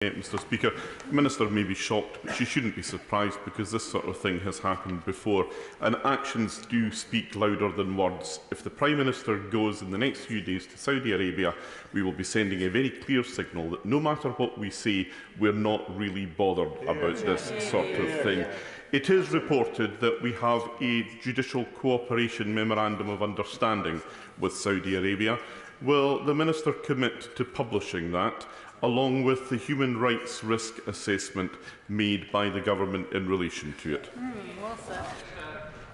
Mr Speaker, the Minister may be shocked, but she shouldn't be surprised because this sort of thing has happened before, and actions do speak louder than words. If the Prime Minister goes in the next few days to Saudi Arabia, we will be sending a very clear signal that no matter what we say, we're not really bothered about this sort of thing. It is reported that we have a judicial cooperation memorandum of understanding with Saudi Arabia. Will the Minister commit to publishing that, along with the human rights risk assessment made by the government in relation to it?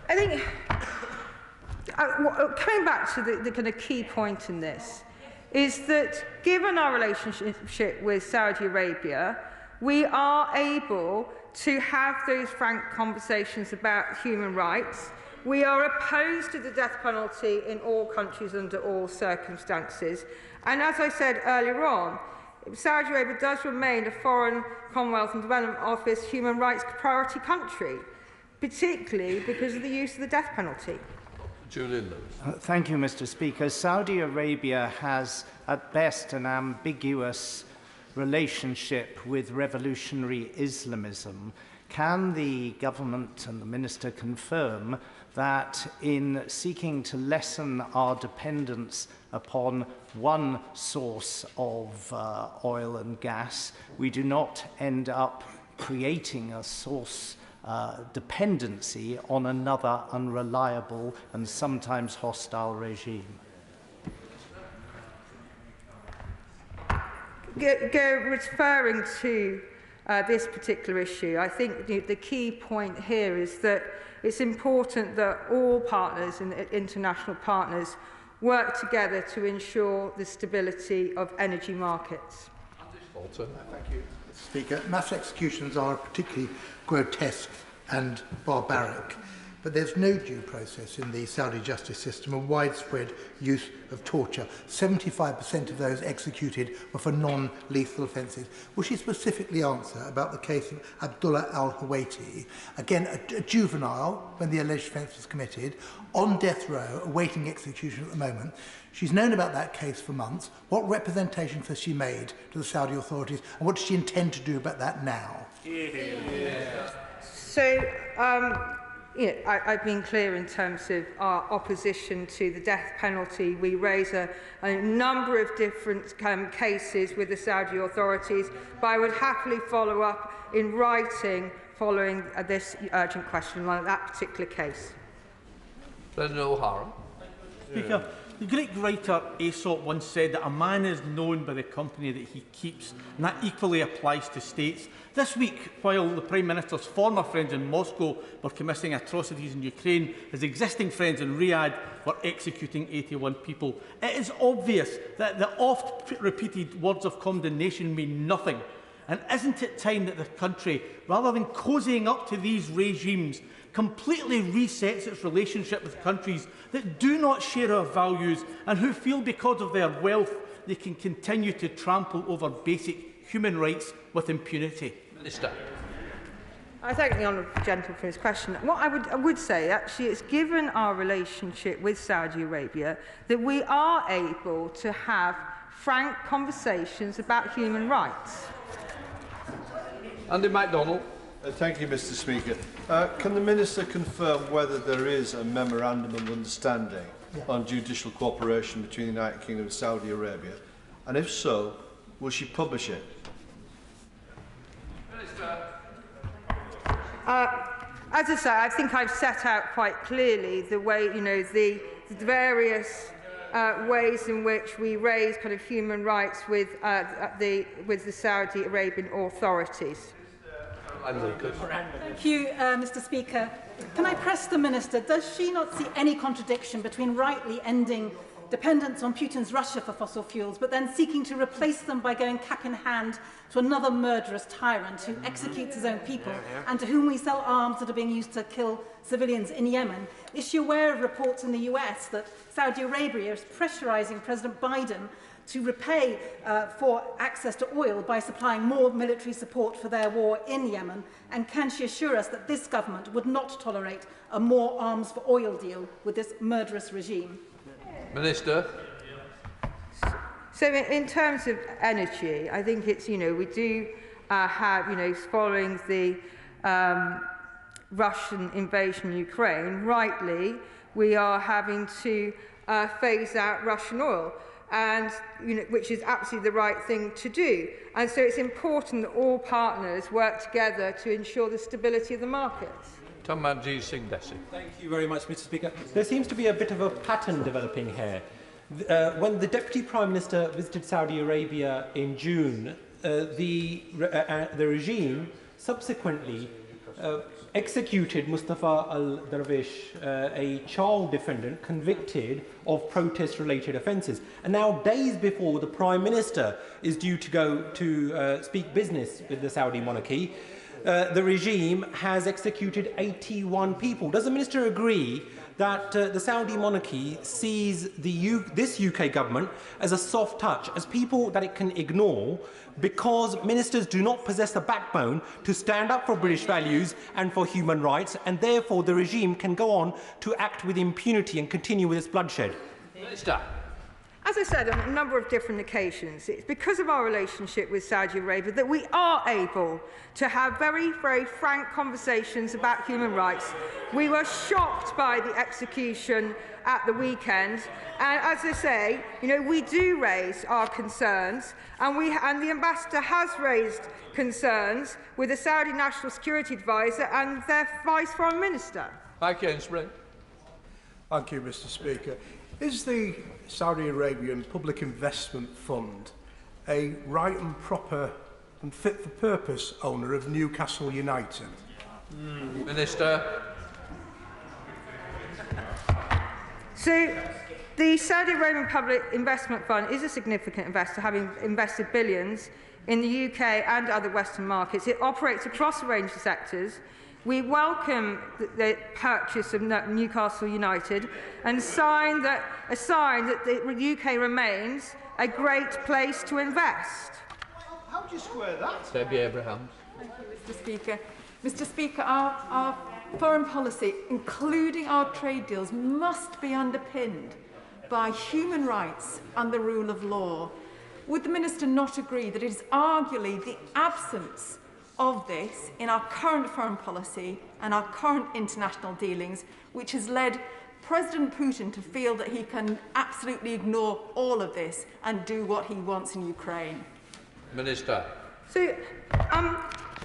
I think, coming back to the kind of key point in this, is that given our relationship with Saudi Arabia, we are able to have those frank conversations about human rights. We are opposed to the death penalty in all countries under all circumstances. And as I said earlier on, Saudi Arabia does remain a Foreign, Commonwealth and Development Office human rights priority country, particularly because of the use of the death penalty. Julian Lewis. Thank you, Mr Speaker. Saudi Arabia has, at best, an ambiguous relationship with revolutionary Islamism. Can the government and the Minister confirm that in seeking to lessen our dependence upon one source of oil and gas, we do not end up creating a source dependency on another unreliable and sometimes hostile regime? Referring to this particular issue, I think the key point here is that it's important that all partners and international partners work together to ensure the stability of energy markets. Thank you, Mr Speaker. Mass executions are particularly grotesque and barbaric, but there's no due process in the Saudi justice system, a widespread use of torture. 75% of those executed were for non-lethal offences. Will she specifically answer about the case of Abdullah al-Hawaiti, again a juvenile when the alleged offence was committed, on death row, awaiting execution at the moment? She's known about that case for months. What representations has she made to the Saudi authorities, and what does she intend to do about that now? So, I've been clear in terms of our opposition to the death penalty. We raise a number of different cases with the Saudi authorities, but I would happily follow up in writing following this urgent question on that particular case. Brendan O'Hara. Speaker, the Greek writer Aesop once said that a man is known by the company that he keeps, and that equally applies to states. This week, while the Prime Minister's former friends in Moscow were committing atrocities in Ukraine, his existing friends in Riyadh were executing 81 people. It is obvious that the oft-repeated words of condemnation mean nothing. And isn't it time that the country, rather than cozying up to these regimes, completely resets its relationship with countries that do not share our values and who feel because of their wealth they can continue to trample over basic human rights with impunity? Minister. I thank the honourable gentleman for his question. What I would say, actually, is given our relationship with Saudi Arabia, that we are able to have frank conversations about human rights. Andy MacDonald. Thank you, Mr Speaker. Can the Minister confirm whether there is a memorandum of understanding on judicial cooperation between the United Kingdom and Saudi Arabia? And if so, will she publish it? Minister. As I say, I think I've set out quite clearly the way, the various ways in which we raise kind of human rights with the Saudi Arabian authorities. Thank you, Mr Speaker. Can I press the Minister? Does she not see any contradiction between rightly ending dependence on Putin's Russia for fossil fuels, but then seeking to replace them by going cap in hand to another murderous tyrant who executes his own people and to whom we sell arms that are being used to kill civilians in Yemen? Is she aware of reports in the US that Saudi Arabia is pressurising President Biden to repay for access to oil by supplying more military support for their war in Yemen? And can she assure us that this government would not tolerate a more arms for oil deal with this murderous regime? Minister. So in terms of energy, I think it's, we do have, following the Russian invasion of Ukraine, rightly, we are having to phase out Russian oil, and which is absolutely the right thing to do. And so it's important that all partners work together to ensure the stability of the markets. Thank you very much, Mr. Speaker. There seems to be a bit of a pattern developing here. When the Deputy Prime Minister visited Saudi Arabia in June, the regime subsequently executed Mustafa al-Darwish, a child defendant convicted of protest-related offences. And now, days before the Prime Minister is due to go to speak business with the Saudi monarchy, the regime has executed 81 people. Does the Minister agree that the Saudi monarchy sees this UK government as a soft touch, as people that it can ignore, because ministers do not possess the backbone to stand up for British values and for human rights, and therefore the regime can go on to act with impunity and continue with its bloodshed? Minister. As I said on a number of different occasions, it's because of our relationship with Saudi Arabia that we are able to have very, very frank conversations about human rights. We were shocked by the execution at the weekend, and as I say, we do raise our concerns, and the ambassador has raised concerns with the Saudi National Security Advisor and their Vice Foreign Minister. Thank you, Mr. Thank you, Mr. Speaker. Is the Saudi Arabian Public Investment Fund a right and proper and fit-for-purpose owner of Newcastle United? Minister. So, the Saudi Arabian Public Investment Fund is a significant investor, having invested billions in the UK and other Western markets. It operates across a range of sectors. We welcome the purchase of Newcastle United and a sign that the UK remains a great place to invest. How do you square that? Debbie Abrahams. Thank you, Mr. Speaker. Mr. Speaker, our foreign policy, including our trade deals, must be underpinned by human rights and the rule of law. Would the Minister not agree that it is arguably the absence of this in our current foreign policy and our current international dealings which has led President Putin to feel that he can absolutely ignore all of this and do what he wants in Ukraine? Minister. So,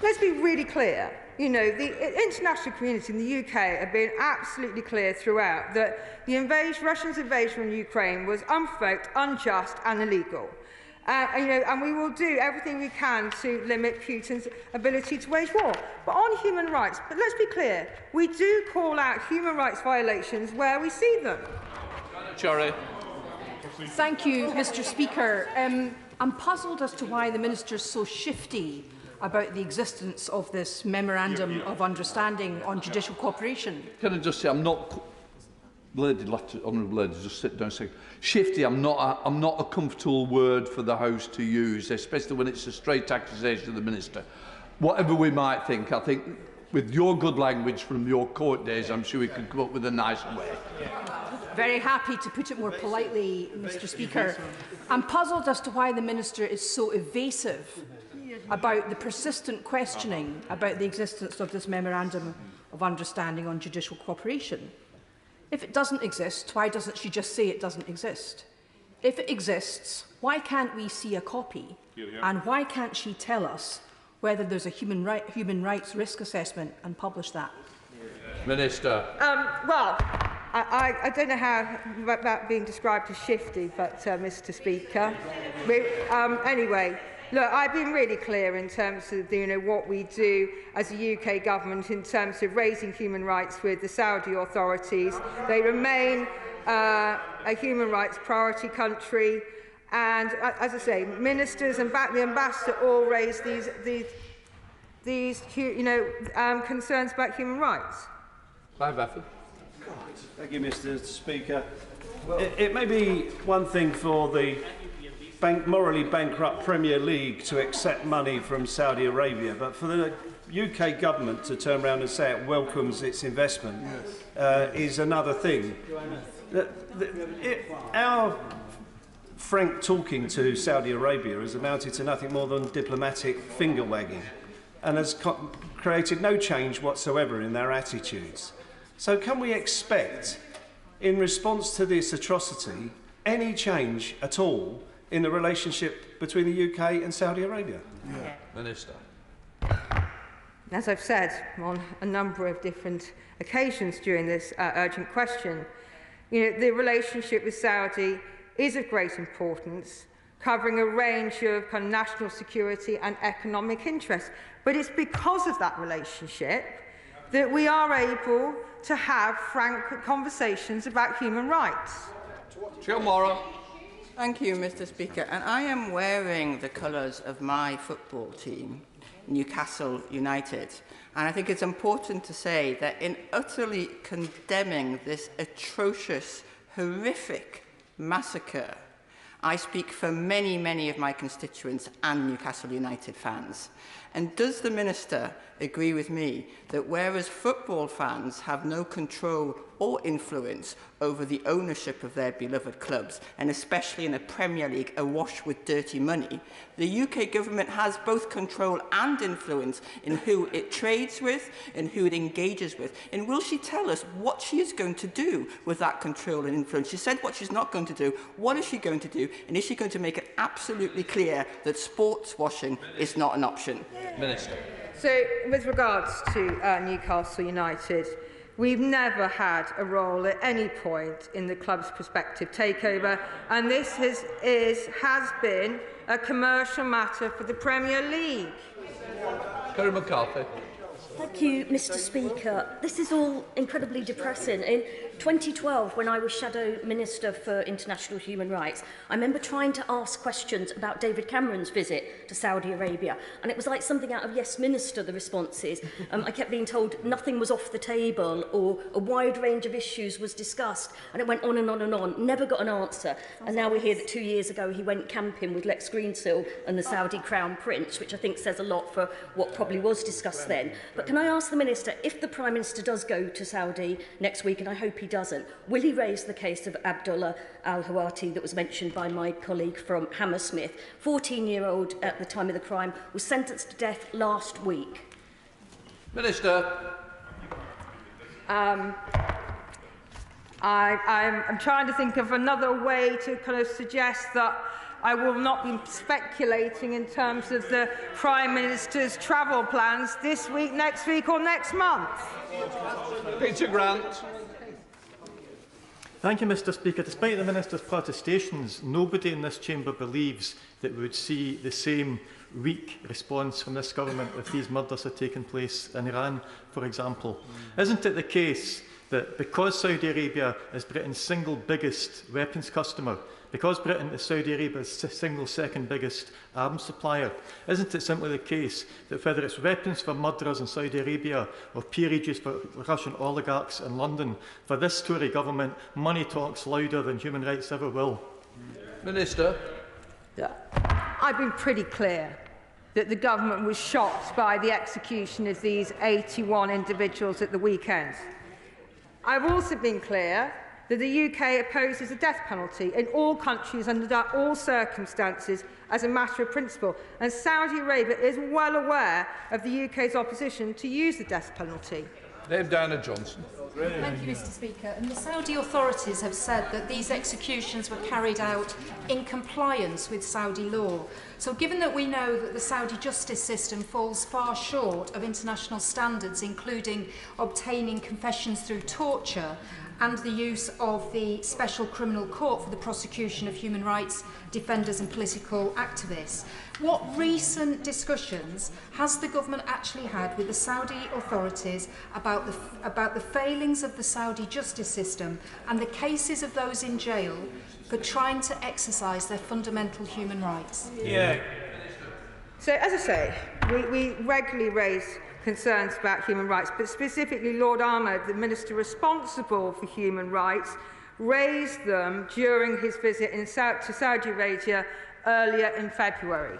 let's be really clear. The international community in the UK have been absolutely clear throughout that the Russians' invasion of Ukraine was unprovoked, unjust and illegal. And we will do everything we can to limit Putin's ability to wage war. But on human rights, but let's be clear, we do call out human rights violations where we see them. Cherry. Thank you, Mr. Speaker. I'm puzzled as to why the Minister is so shifty about the existence of this Memorandum of Understanding on Judicial Cooperation. Can I just say, I'm not... Honourable lady, just sit down a second. Shifty, I'm not a comfortable word for the House to use, especially when it's a straight accusation of the Minister. Whatever we might think, I think with your good language from your court days, I'm sure we can come up with a nice way. Very happy to put it more politely, Mr. Speaker. I'm puzzled as to why the Minister is so evasive about the persistent questioning about the existence of this Memorandum of Understanding on Judicial Cooperation. If it doesn't exist, why doesn't she just say it doesn't exist? If it exists, why can't we see a copy? And why can't she tell us whether there's a human rights risk assessment and publish that? Minister. Well, I don't know how that being described as shifty, but Mr. Speaker. Anyway, look, I've been really clear in terms of what we do as a UK government in terms of raising human rights with the Saudi authorities. They remain a human rights priority country, and as I say, ministers and the ambassador all raise these concerns about human rights. Thank you, Mr. Speaker. It may be one thing for the morally bankrupt Premier League to accept money from Saudi Arabia, but for the UK government to turn around and say it welcomes its investment is another thing. Our frank talking to Saudi Arabia has amounted to nothing more than diplomatic finger-wagging and has created no change whatsoever in their attitudes. So can we expect, in response to this atrocity, any change at all in the relationship between the UK and Saudi Arabia? Yeah. Minister. As I've said on a number of different occasions during this urgent question, the relationship with Saudi is of great importance, covering a range of kind of national security and economic interests. But it's because of that relationship that we are able to have frank conversations about human rights. Thank you, Mr. Speaker. And I am wearing the colours of my football team, Newcastle United. And I think it's important to say that in utterly condemning this atrocious, horrific massacre, I speak for many, many of my constituents and Newcastle United fans. And does the Minister agree with me that whereas football fans have no control or influence over the ownership of their beloved clubs, and especially in a Premier League awash with dirty money, the UK government has both control and influence in who it trades with and who it engages with? And will she tell us what she is going to do with that control and influence? She said what she's not going to do. What is she going to do? And is she going to make it absolutely clear that sports washing is not an option? Minister. So, with regards to Newcastle United, we've never had a role at any point in the club's prospective takeover, and this has been a commercial matter for the Premier League. Kerry McCarthy. Thank you, Mr. Speaker. This is all incredibly depressing. In 2012, when I was Shadow Minister for International Human Rights, I remember trying to ask questions about David Cameron's visit to Saudi Arabia, and it was like something out of Yes Minister, the responses. I kept being told nothing was off the table, or a wide range of issues was discussed, and it went on and on and on. Never got an answer. And now we hear that 2 years ago he went camping with Lex Greensill and the Saudi Crown Prince, which I think says a lot for what probably was discussed then. But can I ask the Minister, if the Prime Minister does go to Saudi next week, and I hope he doesn't, will he raise the case of Abdullah al-Hawati that was mentioned by my colleague from Hammersmith? 14-year-old at the time of the crime, was sentenced to death last week. Minister. I'm trying to think of another way to kind of suggest that I will not be speculating in terms of the Prime Minister's travel plans this week, next week or next month. Peter Grant. Thank you, Mr. Speaker. Despite the Minister's protestations, nobody in this chamber believes that we would see the same weak response from this government if these murders had taken place in Iran, for example. Isn't it the case that because Saudi Arabia is Britain's single biggest weapons customer, because Britain is Saudi Arabia's single second biggest arms supplier, isn't it simply the case that whether it's weapons for murderers in Saudi Arabia or peerages for Russian oligarchs in London, for this Tory government, money talks louder than human rights ever will? Minister. I've been pretty clear that the government was shocked by the execution of these 81 individuals at the weekend. I've also been clear that the UK opposes the death penalty in all countries under all circumstances as a matter of principle, and Saudi Arabia is well aware of the UK's opposition to use the death penalty. Dame Diana Johnson. Thank you, Mr. Speaker. And the Saudi authorities have said that these executions were carried out in compliance with Saudi law. So given that we know that the Saudi justice system falls far short of international standards, including obtaining confessions through torture and the use of the Special Criminal Court for the prosecution of human rights defenders and political activists, what recent discussions has the government actually had with the Saudi authorities about the failings of the Saudi justice system and the cases of those in jail for trying to exercise their fundamental human rights? So, as I say, we regularly raise concerns about human rights, but specifically Lord Ahmed, the Minister responsible for human rights, raised them during his visit to Saudi Arabia earlier in February.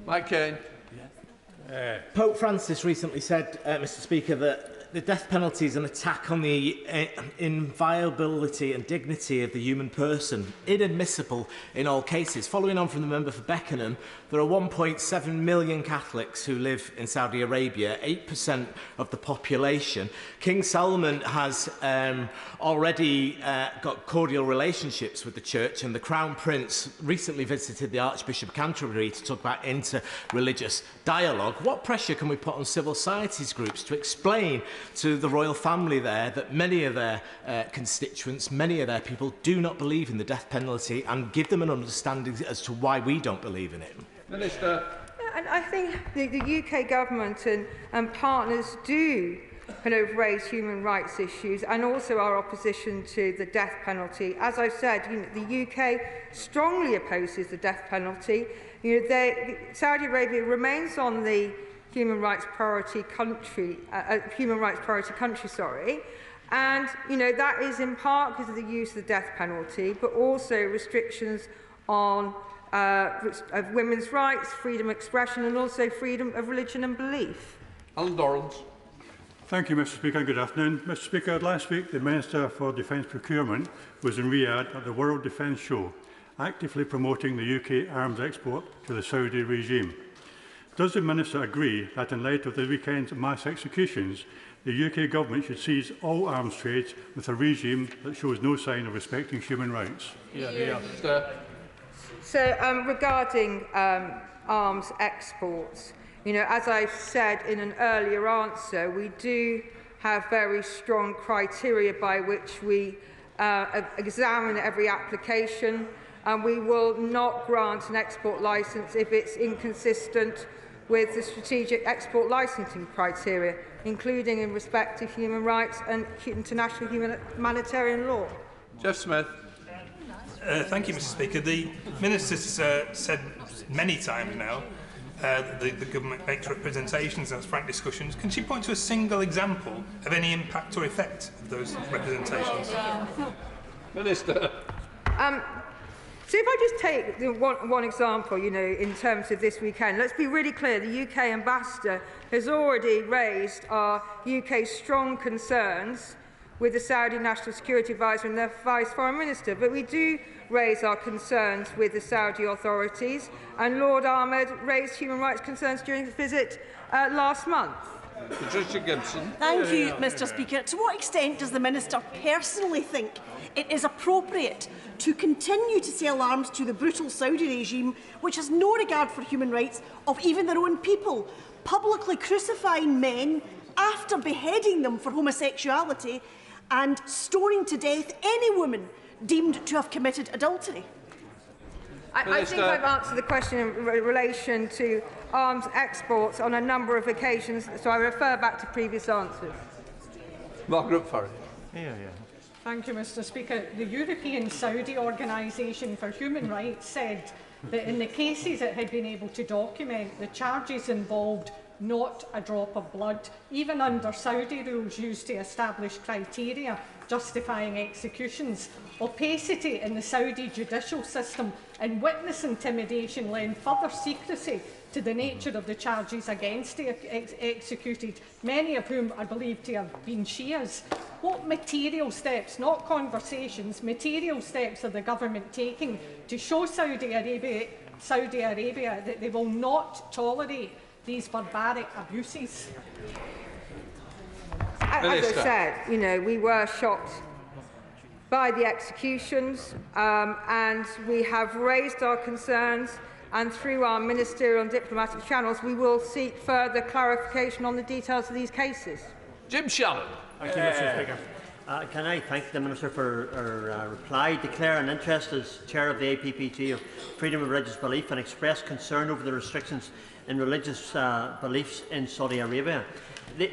Mike Kane. Pope Francis recently said, Mr. Speaker, that the death penalty is an attack on the inviolability and dignity of the human person, inadmissible in all cases. Following on from the member for Beckenham, there are 1.7 million Catholics who live in Saudi Arabia, 8% of the population. King Salman has already got cordial relationships with the Church, and the Crown Prince recently visited the Archbishop of Canterbury to talk about inter-religious dialogue. What pressure can we put on civil society groups to explain to the royal family there that many of their constituents, many of their people do not believe in the death penalty, and give them an understanding as to why we don't believe in it? Minister. And I think the UK government and partners do kind of raise human rights issues and also our opposition to the death penalty. As I've said, the UK strongly opposes the death penalty. Saudi Arabia remains on the human rights priority country, and that is in part because of the use of the death penalty, but also restrictions on of women's rights, freedom of expression, and also freedom of religion and belief. Alan Dorrans. Thank you, Mr. Speaker, and good afternoon. Mr. Speaker, last week the Minister for Defence Procurement was in Riyadh at the World Defence Show, actively promoting the UK arms export to the Saudi regime. Does the Minister agree that in light of the weekend's mass executions, the UK government should seize all arms trades with a regime that shows no sign of respecting human rights? So regarding arms exports, as I've said in an earlier answer, we do have very strong criteria by which we examine every application, and we will not grant an export licence if it's inconsistent with the strategic export licensing criteria, including in respect of human rights and international humanitarian law. Jeff Smith. Thank you, Mr. Speaker. The Minister said many times now the government makes representations and has frank discussions. Can she point to a single example of any impact or effect of those representations? Minister. So if I just take one example, in terms of this weekend, let's be really clear. The UK ambassador has already raised our UK's strong concerns with the Saudi National Security Advisor and their Vice Foreign Minister. But we do raise our concerns with the Saudi authorities, and Lord Ahmed raised human rights concerns during his visit last month. Patricia Gibson. Thank you, Mr. Speaker. To what extent does the Minister personally think it is appropriate to continue to sell arms to the brutal Saudi regime, which has no regard for human rights of even their own people, publicly crucifying men after beheading them for homosexuality and stoning to death any woman deemed to have committed adultery? I think I've answered the question in relation to arms exports on a number of occasions, so I refer back to previous answers. Margaret Farrell. Thank you, Mr. Speaker. The European Saudi Organisation for Human Rights said that in the cases it had been able to document, the charges involved not a drop of blood, even under Saudi rules used to establish criteria justifying executions. Opacity in the Saudi judicial system and witness intimidation lend further secrecy to the nature of the charges against the executed, many of whom are believed to have been Shias. What material steps, not conversations, material steps are the government taking to show Saudi Arabia that they will not tolerate these barbaric abuses? As I said, we were shocked by the executions, and we have raised our concerns, and through our ministerial and diplomatic channels we will seek further clarification on the details of these cases. Jim Shannon. Thank you, Mr. Speaker. Can I thank the Minister for her reply, declare an interest as Chair of the APPG of freedom of religious belief, and express concern over the restrictions in religious beliefs in Saudi Arabia.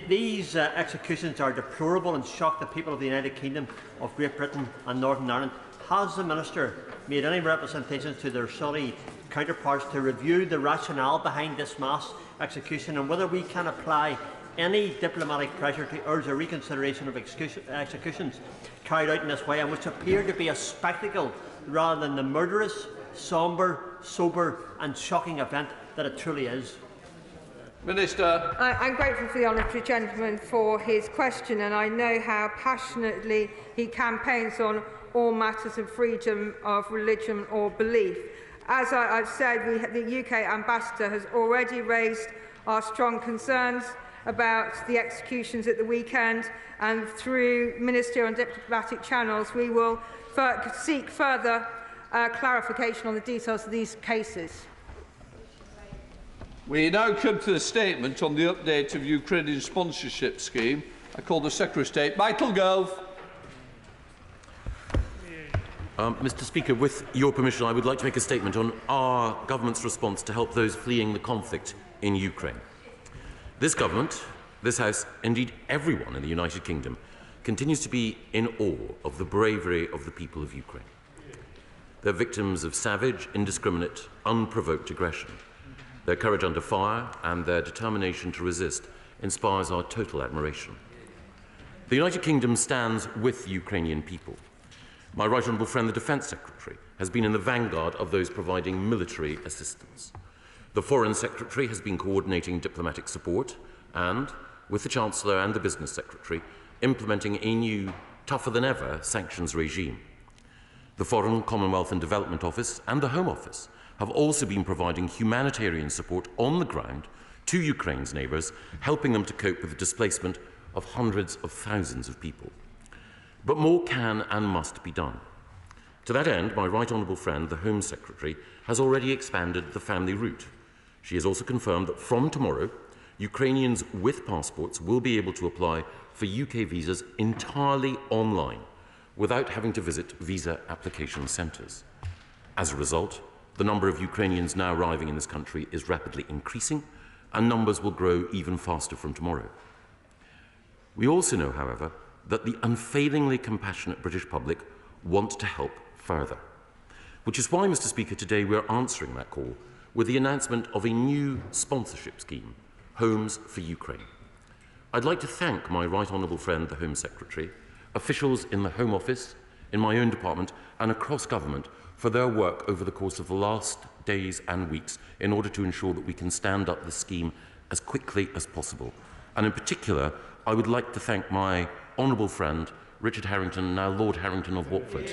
These executions are deplorable and shock the people of the United Kingdom of Great Britain and Northern Ireland. Has the Minister made any representations to their Saudi counterparts to review the rationale behind this mass execution, and whether we can apply any diplomatic pressure to urge a reconsideration of executions carried out in this way, and which appear to be a spectacle rather than the murderous, sombre, sober and shocking event that it truly is? Minister. I'm grateful for the honourable gentleman for his question, and I know how passionately he campaigns on all matters of freedom of religion or belief. As I've said, the UK ambassador has already raised our strong concerns about the executions at the weekend, and through ministerial and diplomatic channels we will seek further clarification on the details of these cases. We now come to the statement on the update of Ukrainian sponsorship scheme. I call the Secretary of State, Michael Gove. Mr. Speaker, with your permission, I would like to make a statement on our government's response to help those fleeing the conflict in Ukraine. This government, this House, indeed everyone in the United Kingdom, continues to be in awe of the bravery of the people of Ukraine. They're victims of savage, indiscriminate, unprovoked aggression. Their courage under fire and their determination to resist inspires our total admiration. The United Kingdom stands with the Ukrainian people. My right honourable friend, the Defence Secretary, has been in the vanguard of those providing military assistance. The Foreign Secretary has been coordinating diplomatic support and, with the Chancellor and the Business Secretary, implementing a new, tougher-than-ever sanctions regime. The Foreign, Commonwealth and Development Office and the Home Office have also been providing humanitarian support on the ground to Ukraine's neighbours, helping them to cope with the displacement of hundreds of thousands of people. But more can and must be done. To that end, my right honourable friend, the Home Secretary, has already expanded the family route. She has also confirmed that from tomorrow, Ukrainians with passports will be able to apply for UK visas entirely online, without having to visit visa application centres. As a result, the number of Ukrainians now arriving in this country is rapidly increasing, and numbers will grow even faster from tomorrow. We also know, however, that the unfailingly compassionate British public want to help further, which is why, Mr. Speaker, today we are answering that call with the announcement of a new sponsorship scheme, Homes for Ukraine. I'd like to thank my right honourable friend, the Home Secretary, officials in the Home Office, in my own department and across government for their work over the course of the last days and weeks in order to ensure that we can stand up the scheme as quickly as possible. And in particular, I would like to thank my honourable friend, Richard Harrington, now Lord Harrington of Watford.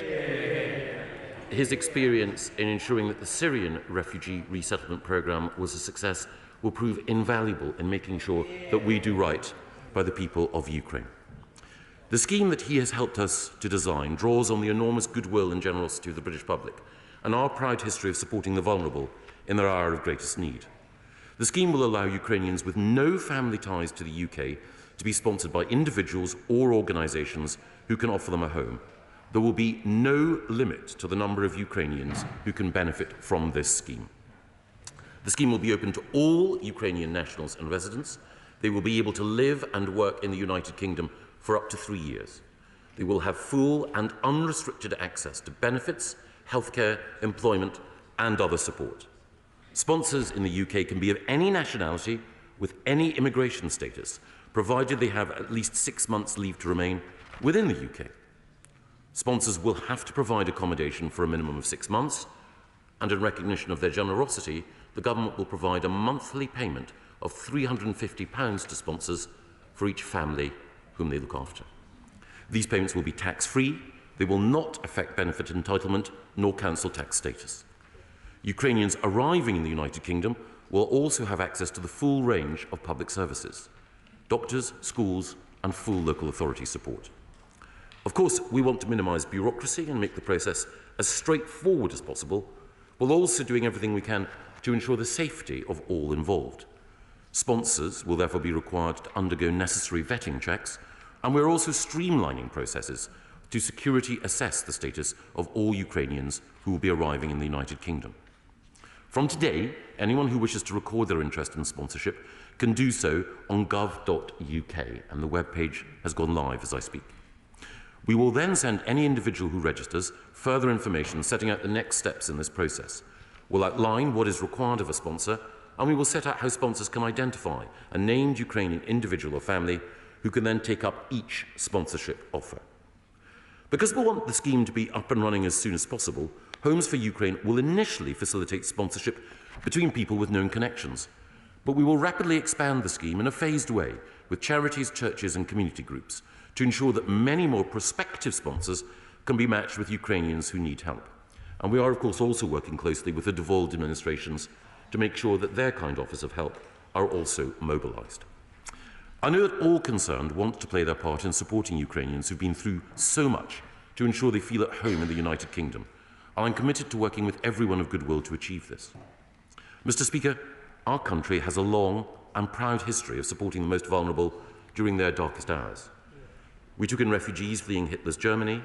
His experience in ensuring that the Syrian refugee resettlement programme was a success will prove invaluable in making sure that we do right by the people of Ukraine. The scheme that he has helped us to design draws on the enormous goodwill and generosity of the British public and our proud history of supporting the vulnerable in their hour of greatest need. The scheme will allow Ukrainians with no family ties to the UK to be sponsored by individuals or organisations who can offer them a home. There will be no limit to the number of Ukrainians who can benefit from this scheme. The scheme will be open to all Ukrainian nationals and residents. They will be able to live and work in the United Kingdom for up to 3 years. They will have full and unrestricted access to benefits, healthcare, employment and other support. Sponsors in the UK can be of any nationality with any immigration status, provided they have at least 6 months leave to remain within the UK. Sponsors will have to provide accommodation for a minimum of 6 months, and in recognition of their generosity, the government will provide a monthly payment of £350 to sponsors for each family whom they look after. These payments will be tax-free, they will not affect benefit entitlement, nor council tax status. Ukrainians arriving in the United Kingdom will also have access to the full range of public services, doctors, schools and full local authority support. Of course, we want to minimise bureaucracy and make the process as straightforward as possible, while also doing everything we can to ensure the safety of all involved. Sponsors will therefore be required to undergo necessary vetting checks, and we're also streamlining processes to security assess the status of all Ukrainians who will be arriving in the United Kingdom. From today, anyone who wishes to record their interest in sponsorship can do so on gov.uk, and the webpage has gone live as I speak. We will then send any individual who registers further information setting out the next steps in this process. We'll outline what is required of a sponsor, and we will set out how sponsors can identify a named Ukrainian individual or family who can then take up each sponsorship offer. Because we want the scheme to be up and running as soon as possible, Homes for Ukraine will initially facilitate sponsorship between people with known connections. But we will rapidly expand the scheme in a phased way with charities, churches and community groups to ensure that many more prospective sponsors can be matched with Ukrainians who need help. And we are, of course, also working closely with the devolved administrations to make sure that their kind offers of help are also mobilised. I know that all concerned want to play their part in supporting Ukrainians who've been through so much to ensure they feel at home in the United Kingdom, and I'm committed to working with everyone of goodwill to achieve this. Mr. Speaker, our country has a long and proud history of supporting the most vulnerable during their darkest hours. We took in refugees fleeing Hitler's Germany,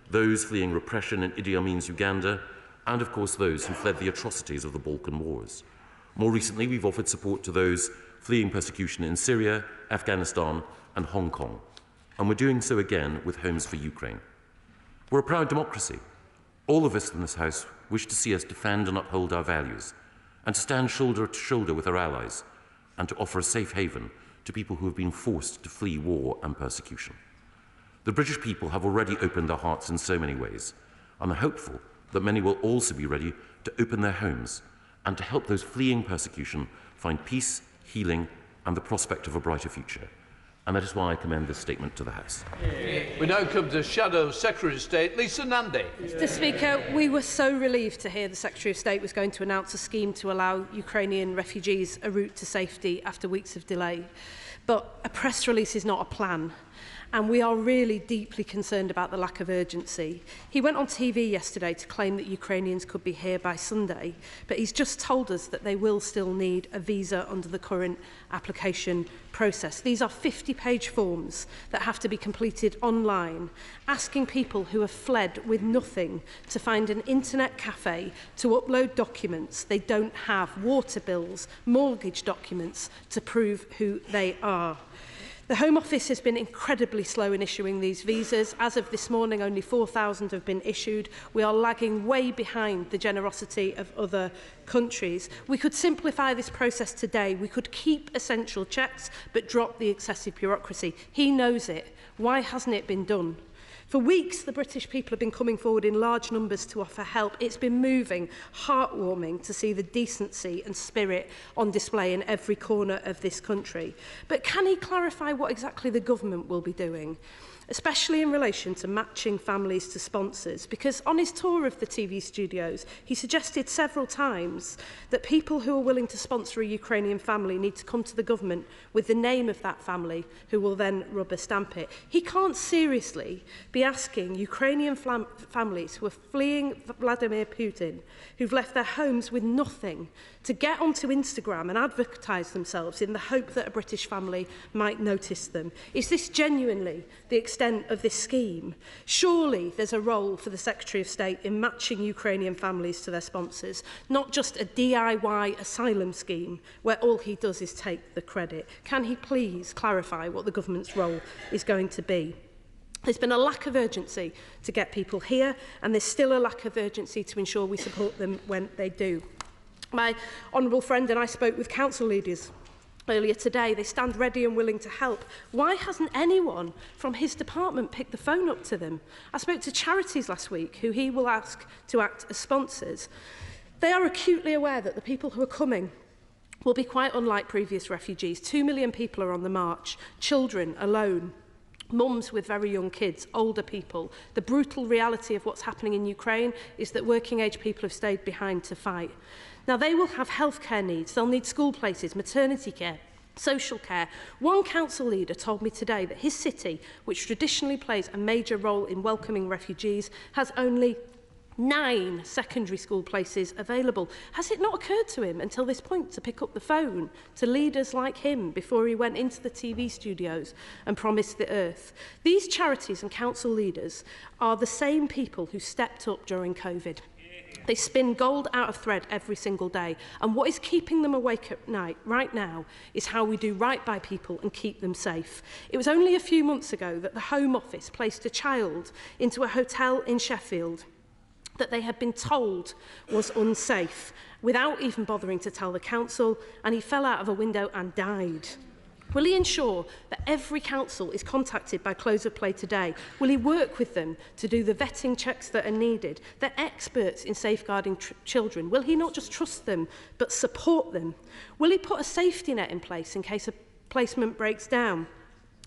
those fleeing repression in Idi Amin's Uganda, and of course those who fled the atrocities of the Balkan Wars. More recently, we've offered support to those fleeing persecution in Syria, Afghanistan and Hong Kong, and we're doing so again with Homes for Ukraine. We're a proud democracy. All of us in this House wish to see us defend and uphold our values, and to stand shoulder to shoulder with our allies, and to offer a safe haven to people who have been forced to flee war and persecution. The British people have already opened their hearts in so many ways, and I'm hopeful that many will also be ready to open their homes and to help those fleeing persecution find peace, healing and the prospect of a brighter future. And that is why I commend this statement to the House. We now come to Shadow Secretary of State, Lisa Nandy. Mr. Speaker, we were so relieved to hear the Secretary of State was going to announce a scheme to allow Ukrainian refugees a route to safety after weeks of delay. But a press release is not a plan. And we are really deeply concerned about the lack of urgency. He went on TV yesterday to claim that Ukrainians could be here by Sunday, but he's just told us that they will still need a visa under the current application process. These are 50-page forms that have to be completed online, asking people who have fled with nothing to find an internet cafe to upload documents they don't have, water bills, mortgage documents to prove who they are. The Home Office has been incredibly slow in issuing these visas. As of this morning, only 4,000 have been issued. We are lagging way behind the generosity of other countries. We could simplify this process today. We could keep essential checks, but drop the excessive bureaucracy. He knows it. Why hasn't it been done? For weeks, the British people have been coming forward in large numbers to offer help. It's been moving, heartwarming to see the decency and spirit on display in every corner of this country. But can he clarify what exactly the government will be doing, especially in relation to matching families to sponsors? Because on his tour of the TV studios, he suggested several times that people who are willing to sponsor a Ukrainian family need to come to the government with the name of that family, who will then rubber stamp it. He can't seriously be asking Ukrainian families who are fleeing Vladimir Putin, who've left their homes with nothing, to get onto Instagram and advertise themselves in the hope that a British family might notice them. Is this genuinely the extent of this scheme? Surely there's a role for the Secretary of State in matching Ukrainian families to their sponsors, not just a DIY asylum scheme where all he does is take the credit. Can he please clarify what the government's role is going to be? There's been a lack of urgency to get people here, and there's still a lack of urgency to ensure we support them when they do. My honourable friend and I spoke with council leaders earlier today. They stand ready and willing to help. Why hasn't anyone from his department picked the phone up to them? I spoke to charities last week who he will ask to act as sponsors. They are acutely aware that the people who are coming will be quite unlike previous refugees. 2 million people are on the march, children alone, mums with very young kids, older people. The brutal reality of what's happening in Ukraine is that working-age people have stayed behind to fight. Now, they will have healthcare needs. They'll need school places, maternity care, social care. One council leader told me today that his city, which traditionally plays a major role in welcoming refugees, has only 9 secondary school places available. Has it not occurred to him until this point to pick up the phone to leaders like him before he went into the TV studios and promised the earth? These charities and council leaders are the same people who stepped up during COVID. They spin gold out of thread every single day, and what is keeping them awake at night right now is how we do right by people and keep them safe. It was only a few months ago that the Home Office placed a child into a hotel in Sheffield that they had been told was unsafe, without even bothering to tell the council, and he fell out of a window and died. Will he ensure that every council is contacted by close of play today? Will he work with them to do the vetting checks that are needed? They're experts in safeguarding children. Will he not just trust them, but support them? Will he put a safety net in place in case a placement breaks down?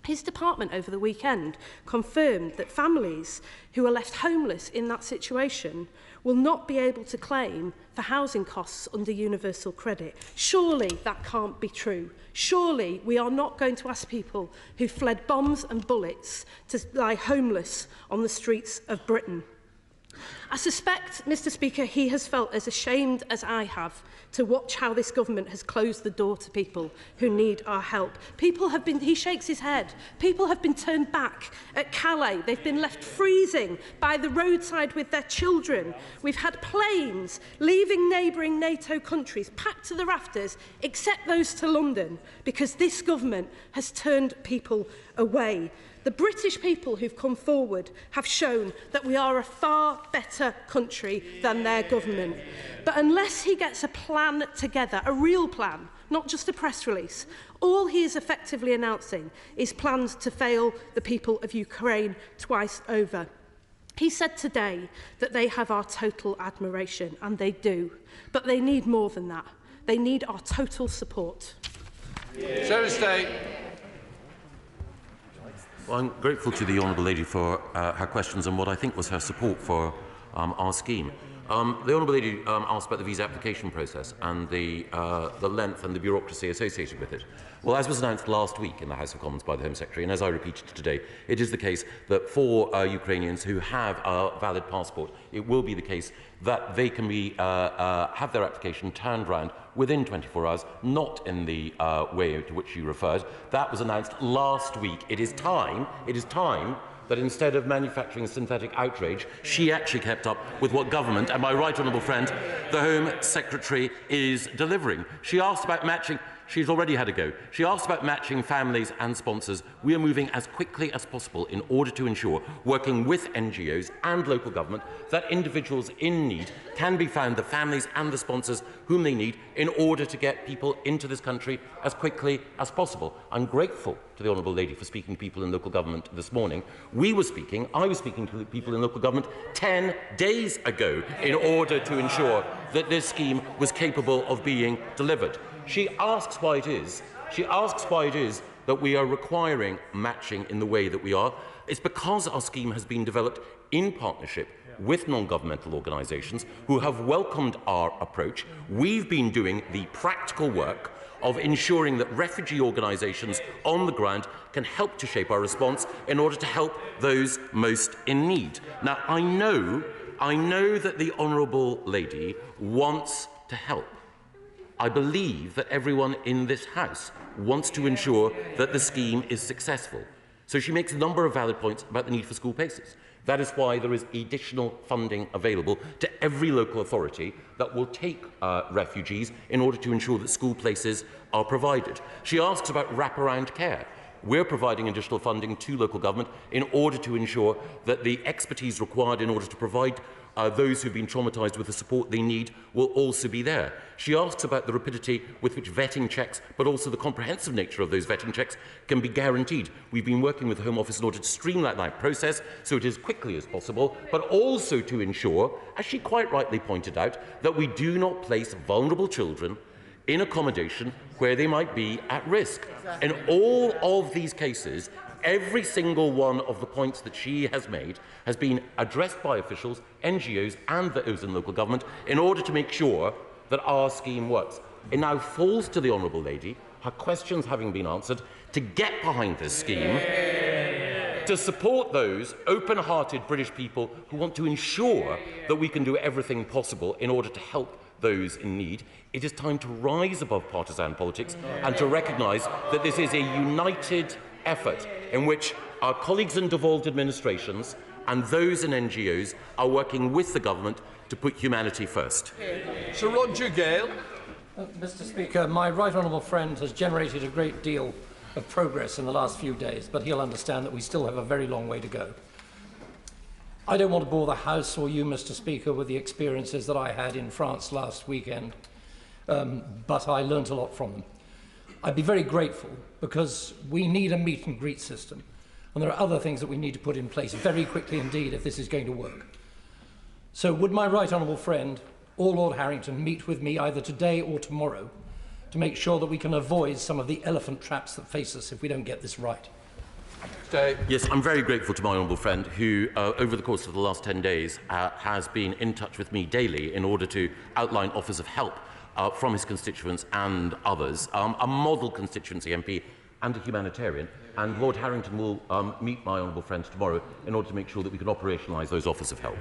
His department over the weekend confirmed that families who are left homeless in that situation will not be able to claim for housing costs under universal credit. Surely that can't be true. Surely we are not going to ask people who fled bombs and bullets to lie homeless on the streets of Britain. I suspect, Mr. Speaker, he has felt as ashamed as I have to watch how this government has closed the door to people who need our help. People have been, he shakes his head, people have been turned back at Calais. They've been left freezing by the roadside with their children. We've had planes leaving neighbouring NATO countries packed to the rafters, except those to London, because this government has turned people away. The British people who've come forward have shown that we are a far better country than their government. But unless he gets a plan together, a real plan, not just a press release, all he is effectively announcing is plans to fail the people of Ukraine twice over. He said today that they have our total admiration, and they do. But they need more than that. They need our total support. Secretary of State. Well, I'm grateful to the Honourable Lady for her questions and what I think was her support for our scheme. The Honourable Lady asked about the visa application process and the length and the bureaucracy associated with it. Well, as was announced last week in the House of Commons by the Home Secretary, and as I repeated today, it is the case that for Ukrainians who have a valid passport, it will be the case that they can be, have their application turned round within 24 hours, not in the way to which you referred. That was announced last week. It is time that instead of manufacturing synthetic outrage, she actually kept up with what government, and my right honourable friend, the Home Secretary, is delivering. She asked about matching. She's already had a go. She asked about matching families and sponsors. We are moving as quickly as possible in order to ensure, working with NGOs and local government, that individuals in need can be found, the families and the sponsors whom they need, in order to get people into this country as quickly as possible. I'm grateful to the Honourable Lady for speaking to people in local government this morning. I was speaking to the people in local government 10 days ago in order to ensure that this scheme was capable of being delivered. She asks why it is that we are requiring matching in the way that we are. It's because our scheme has been developed in partnership with non-governmental organisations who have welcomed our approach. We've been doing the practical work of ensuring that refugee organisations on the ground can help to shape our response in order to help those most in need. Now, I know that the Honourable Lady wants to help. I believe that everyone in this House wants to ensure that the scheme is successful. So she makes a number of valid points about the need for school places. That is why there is additional funding available to every local authority that will take refugees in order to ensure that school places are provided. She asks about wraparound care. We're providing additional funding to local government in order to ensure that the expertise required in order to provide those who've been traumatised with the support they need will also be there. She asks about the rapidity with which vetting checks, but also the comprehensive nature of those vetting checks, can be guaranteed. We've been working with the Home Office in order to streamline that process so it is quickly as possible, but also to ensure, as she quite rightly pointed out, that we do not place vulnerable children in accommodation where they might be at risk. In all of these cases, every single one of the points that she has made has been addressed by officials, NGOs and those in local government in order to make sure that our scheme works. It now falls to the Honourable Lady, her questions having been answered, to get behind this scheme, to support those open-hearted British people who want to ensure that we can do everything possible in order to help those in need. It is time to rise above partisan politics and to recognise that this is a united effort in which our colleagues in devolved administrations and those in NGOs are working with the government to put humanity first. Sir Roger Gale. Mr. Speaker, my right honourable friend has generated a great deal of progress in the last few days, but he'll understand that we still have a very long way to go. I don't want to bore the House or you, Mr. Speaker, with the experiences that I had in France last weekend, but I learnt a lot from them. I'd be very grateful, because we need a meet and greet system. And there are other things that we need to put in place very quickly indeed if this is going to work. So would my right honourable friend, or Lord Harrington, meet with me either today or tomorrow to make sure that we can avoid some of the elephant traps that face us if we don't get this right? Yes, I'm very grateful to my honourable friend who, over the course of the last 10 days, has been in touch with me daily in order to outline offers of help from his constituents and others, a model constituency MP and a humanitarian. And Lord Harrington will meet my honourable friend tomorrow in order to make sure that we can operationalise those offers of help.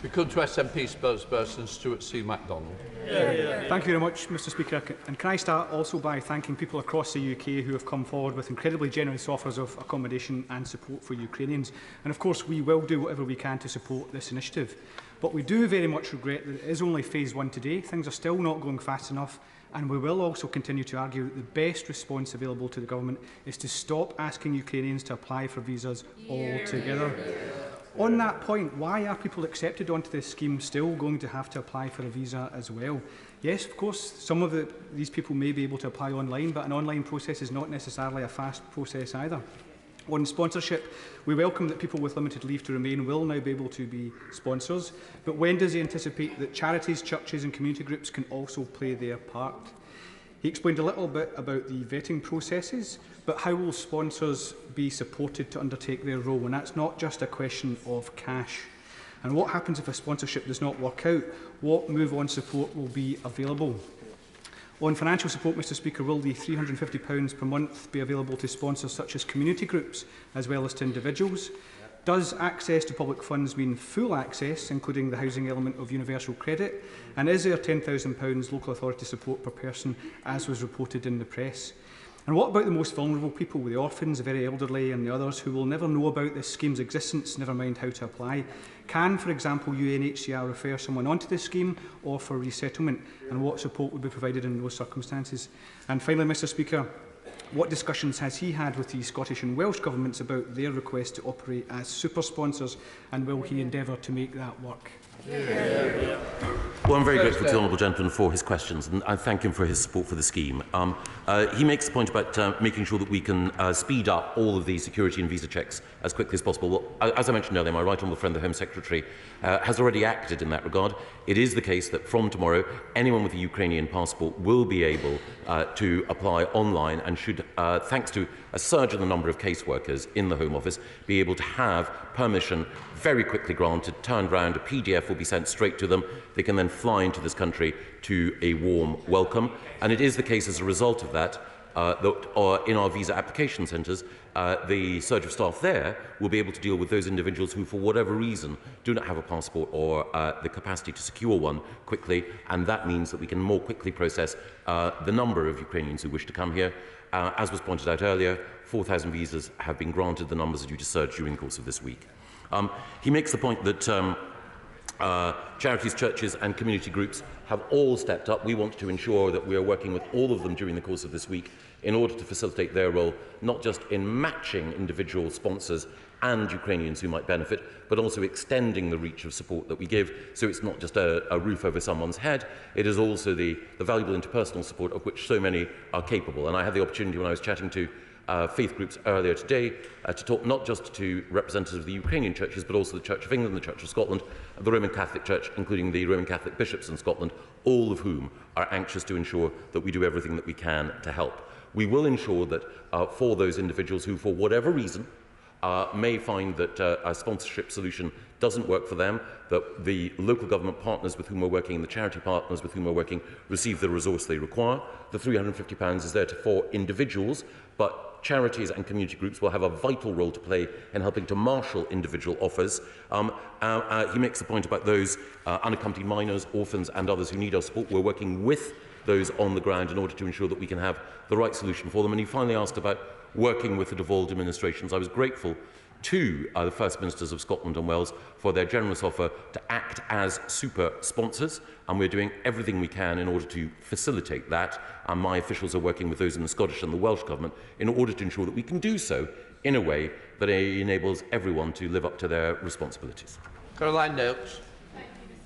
We come to SNP spokesperson Stuart C. MacDonald. Thank you very much, Mr Speaker. And can I start also by thanking people across the UK who have come forward with incredibly generous offers of accommodation and support for Ukrainians. And of course, we will do whatever we can to support this initiative. But we do very much regret that it is only phase 1 today. Things are still not going fast enough. And we will also continue to argue that the best response available to the government is to stop asking Ukrainians to apply for visas altogether. On that point, why are people accepted onto this scheme still going to have to apply for a visa as well? Yes, of course, some of these people may be able to apply online, but an online process is not necessarily a fast process either. On sponsorship, we welcome that people with limited leave to remain will now be able to be sponsors, but when does he anticipate that charities, churches and community groups can also play their part? He explained a little bit about the vetting processes, but how will sponsors be supported to undertake their role? And that's not just a question of cash. And what happens if a sponsorship does not work out? What move-on support will be available? On financial support, Mr Speaker, will the £350 per month be available to sponsors such as community groups as well as to individuals? Does access to public funds mean full access, including the housing element of universal credit? And is there £10,000 local authority support per person, as was reported in the press? And what about the most vulnerable people, the orphans, the very elderly and the others who will never know about this scheme's existence, never mind how to apply? Can, for example, UNHCR refer someone onto this scheme or for resettlement? And what support would be provided in those circumstances? And finally, Mr Speaker, what discussions has he had with the Scottish and Welsh governments about their request to operate as super sponsors, and will he endeavour to make that work? Well, I'm very grateful to the honourable gentleman for his questions, and I thank him for his support for the scheme. He makes the point about making sure that we can speed up all of the security and visa checks as quickly as possible. Well, as I mentioned earlier, my right honourable friend, the Home Secretary, has already acted in that regard. It is the case that from tomorrow, anyone with a Ukrainian passport will be able to apply online and should, thanks to a surge in the number of caseworkers in the Home Office, be able to have permission very quickly granted, turned round, a PDF will be sent straight to them. They can then fly into this country to a warm welcome. And it is the case as a result of that, that in our visa application centres, the surge of staff there will be able to deal with those individuals who, for whatever reason, do not have a passport or the capacity to secure one quickly, and that means that we can more quickly process the number of Ukrainians who wish to come here. As was pointed out earlier, 4,000 visas have been granted. The numbers are due to surge during the course of this week. He makes the point that charities, churches and community groups have all stepped up. We want to ensure that we are working with all of them during the course of this week in order to facilitate their role, not just in matching individual sponsors and Ukrainians who might benefit, but also extending the reach of support that we give, so it's not just a roof over someone's head, it is also the valuable interpersonal support of which so many are capable. And I had the opportunity when I was chatting to faith groups earlier today to talk not just to representatives of the Ukrainian churches, but also the Church of England, the Church of Scotland, the Roman Catholic Church, including the Roman Catholic bishops in Scotland, all of whom are anxious to ensure that we do everything that we can to help. We will ensure that for those individuals who, for whatever reason, may find that a sponsorship solution doesn't work for them, that the local government partners with whom we're working and the charity partners with whom we're working receive the resource they require. The £350 is there for individuals, but charities and community groups will have a vital role to play in helping to marshal individual offers. He makes the point about those unaccompanied minors, orphans and others who need our support. We're working with those on the ground in order to ensure that we can have the right solution for them. And he finally asked about working with the devolved administrations. I was grateful to the First Ministers of Scotland and Wales for their generous offer to act as super sponsors, and we're doing everything we can in order to facilitate that. And my officials are working with those in the Scottish and the Welsh Government in order to ensure that we can do so in a way that enables everyone to live up to their responsibilities. Caroline Noakes.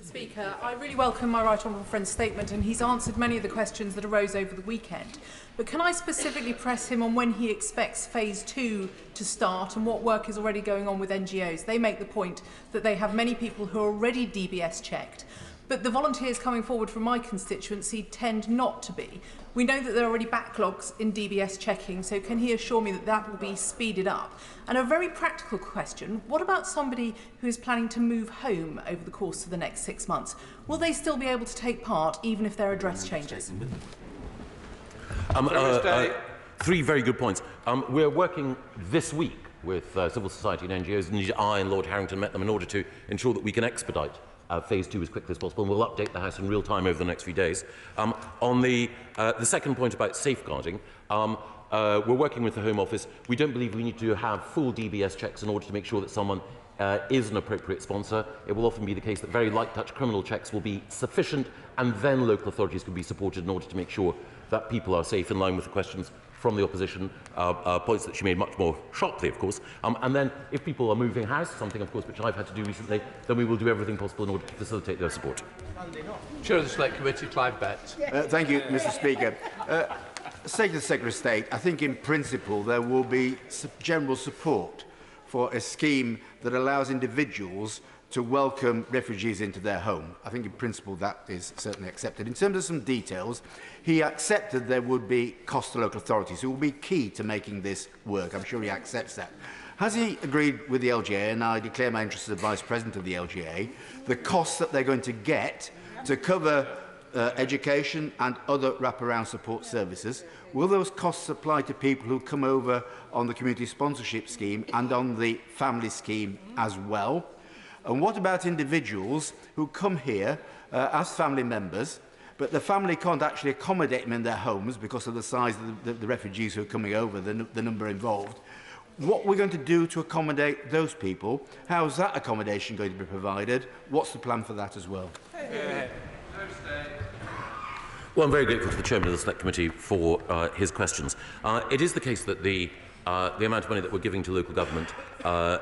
Speaker, I really welcome my right honourable friend's statement, and he's answered many of the questions that arose over the weekend. But can I specifically press him on when he expects phase 2 to start and what work is already going on with NGOs? They make the point that they have many people who are already DBS checked, but the volunteers coming forward from my constituency tend not to be. We know that there are already backlogs in DBS checking, so can he assure me that that will be speeded up? And a very practical question, what about somebody who is planning to move home over the course of the next 6 months? Will they still be able to take part, even if their address changes? Three very good points. We're working this week with civil society and NGOs. Indeed, I and Lord Harrington met them in order to ensure that we can expedite phase 2 as quickly as possible, and we'll update the House in real time over the next few days. On the second point about safeguarding, we're working with the Home Office. We don't believe we need to have full DBS checks in order to make sure that someone is an appropriate sponsor. It will often be the case that very light-touch criminal checks will be sufficient, and then local authorities can be supported in order to make sure that people are safe, in line with the questions from the opposition, points that she made much more sharply, of course. And then, if people are moving house, something, of course, which I've had to do recently, then we will do everything possible in order to facilitate their support. Chair of the Select Committee, Clive Betts. Thank you, Mr. Speaker. Say to the Secretary of State, I think in principle there will be general support for a scheme that allows individuals to welcome refugees into their home. I think in principle that is certainly accepted. In terms of some details, he accepted there would be cost to local authorities, who will be key to making this work. I'm sure he accepts that. Has he agreed with the LGA, and I declare my interest as the Vice President of the LGA, the costs that they're going to get to cover education and other wraparound support services? Will those costs apply to people who come over on the community sponsorship scheme and on the family scheme as well? And what about individuals who come here as family members, but the family can't actually accommodate them in their homes because of the size of the refugees who are coming over, the number involved? What we're going to do to accommodate those people? How is that accommodation going to be provided? What's the plan for that as well? Well, I'm very grateful to the Chairman of the Select Committee for his questions. It is the case that the amount of money that we're giving to local government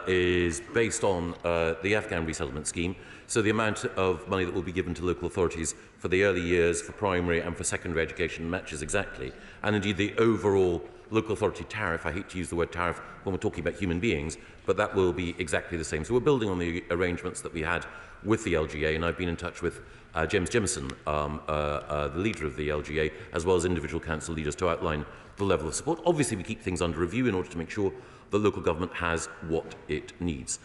is based on the Afghan resettlement scheme. So the amount of money that will be given to local authorities for the early years, for primary and for secondary education matches exactly. And indeed the overall local authority tariff, I hate to use the word tariff when we're talking about human beings, but that will be exactly the same. So we're building on the arrangements that we had with the LGA, and I've been in touch with James Jimison, the leader of the LGA, as well as individual council leaders, to outline the level of support. Obviously, we keep things under review in order to make sure the local government has what it needs.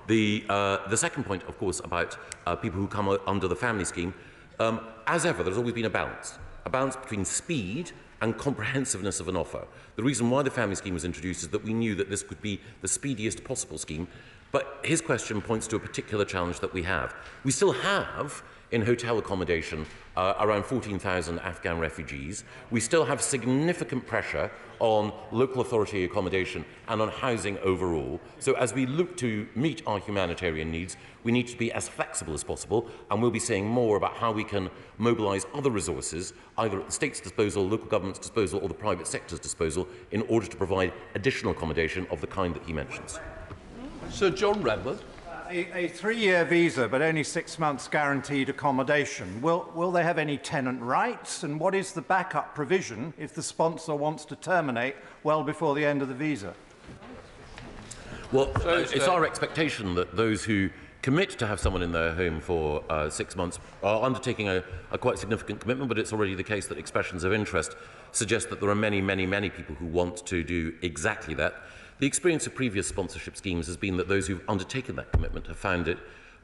The second point, of course, about people who come under the family scheme, as ever, there's always been a balance between speed and comprehensiveness of an offer. The reason why the family scheme was introduced is that we knew that this could be the speediest possible scheme, but his question points to a particular challenge that we have. We still have, in hotel accommodation, around 14,000 Afghan refugees. We still have significant pressure on local authority accommodation and on housing overall. So as we look to meet our humanitarian needs, we need to be as flexible as possible, and we'll be saying more about how we can mobilise other resources, either at the state's disposal, local government's disposal, or the private sector's disposal, in order to provide additional accommodation of the kind that he mentions. Sir John Redwood. A 3-year visa, but only 6 months guaranteed accommodation. Will they have any tenant rights? And what is the backup provision if the sponsor wants to terminate well before the end of the visa? Well, it's our expectation that those who commit to have someone in their home for 6 months are undertaking a quite significant commitment, but it's already the case that expressions of interest suggest that there are many, many, many people who want to do exactly that. The experience of previous sponsorship schemes has been that those who've undertaken that commitment have found it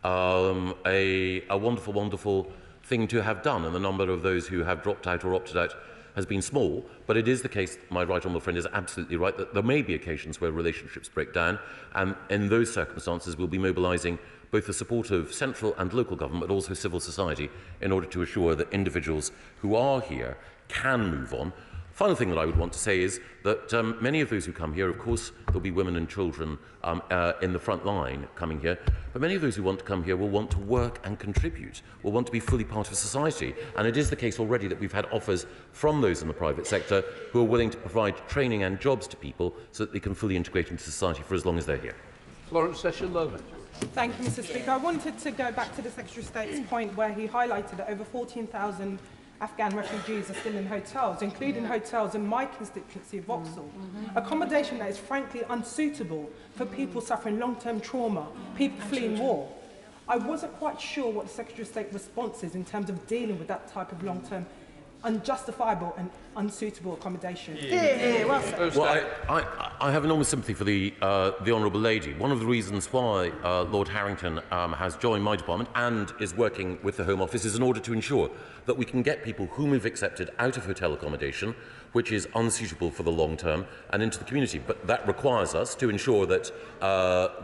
a wonderful, wonderful thing to have done, and the number of those who have dropped out or opted out has been small. But it is the case, my right honourable friend is absolutely right, that there may be occasions where relationships break down, and in those circumstances we'll be mobilising both the support of central and local government, but also civil society, in order to assure that individuals who are here can move on. Final thing that I would want to say is that many of those who come here, of course, there'll be women and children in the front line coming here, but many of those who want to come here will want to work and contribute, will want to be fully part of society. And it is the case already that we've had offers from those in the private sector who are willing to provide training and jobs to people so that they can fully integrate into society for as long as they're here. Florence Session-Loman. Thank you, Mr. Speaker. I wanted to go back to the Secretary of State's point where he highlighted that over 14,000 Afghan refugees are still in hotels, including hotels in my constituency of Vauxhall. Accommodation that is frankly unsuitable for people suffering long-term trauma, people fleeing war. I wasn't quite sure what the Secretary of State response is in terms of dealing with that type of long-term unjustifiable and unsuitable accommodation. Well, I have enormous sympathy for the Honourable Lady. One of the reasons why Lord Harrington has joined my department and is working with the Home Office is in order to ensure that we can get people whom we've accepted out of hotel accommodation, which is unsuitable for the long term, and into the community. But that requires us to ensure that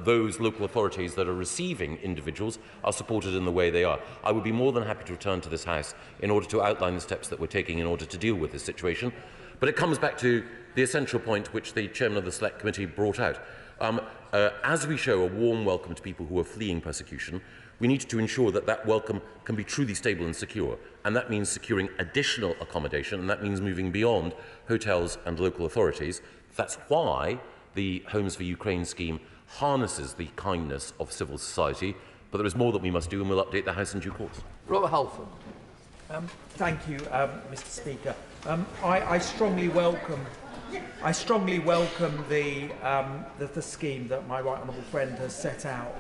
those local authorities that are receiving individuals are supported in the way they are. I would be more than happy to return to this House in order to outline the steps that we're taking in order to deal with this situation. But it comes back to the essential point which the Chairman of the Select Committee brought out. As we show a warm welcome to people who are fleeing persecution, we need to ensure that that welcome can be truly stable and secure. And that means securing additional accommodation, and that means moving beyond hotels and local authorities. That's why the Homes for Ukraine scheme harnesses the kindness of civil society. But there is more that we must do, and we'll update the House in due course. Robert Halford. Thank you, Mr. Speaker. I strongly welcome the scheme that my right honourable friend has set out.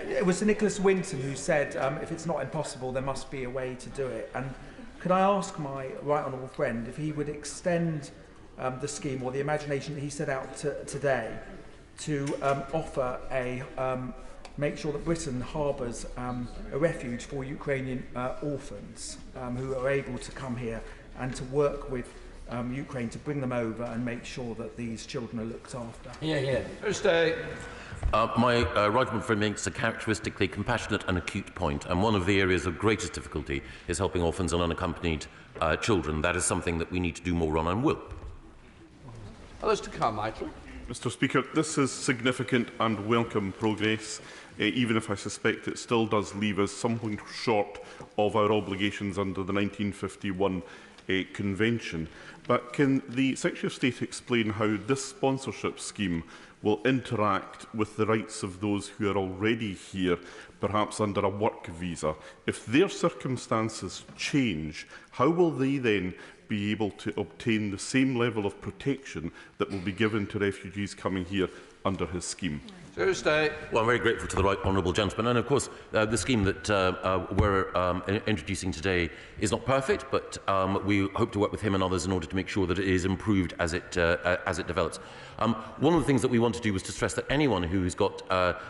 It was Nicholas Winton who said, if it's not impossible, there must be a way to do it. And could I ask my right honourable friend if he would extend the scheme or the imagination that he set out today to offer a make sure that Britain harbours a refuge for Ukrainian orphans who are able to come here and to work with Ukraine to bring them over and make sure that these children are looked after. My right honourable friend makes a characteristically compassionate and acute point, and one of the areas of greatest difficulty is helping orphans and unaccompanied children. That is something that we need to do more on and will. Alistair Carmichael. Mr. Speaker, this is significant and welcome progress, even if I suspect it still does leave us something short of our obligations under the 1951 Convention. But can the Secretary of State explain how this sponsorship scheme will interact with the rights of those who are already here, perhaps under a work visa? If their circumstances change, how will they then be able to obtain the same level of protection that will be given to refugees coming here under his scheme? Well, I'm very grateful to the right honourable gentleman, and of course the scheme that we're introducing today is not perfect, but we hope to work with him and others in order to make sure that it is improved as it develops. One of the things that we want to do was to stress that anyone who's got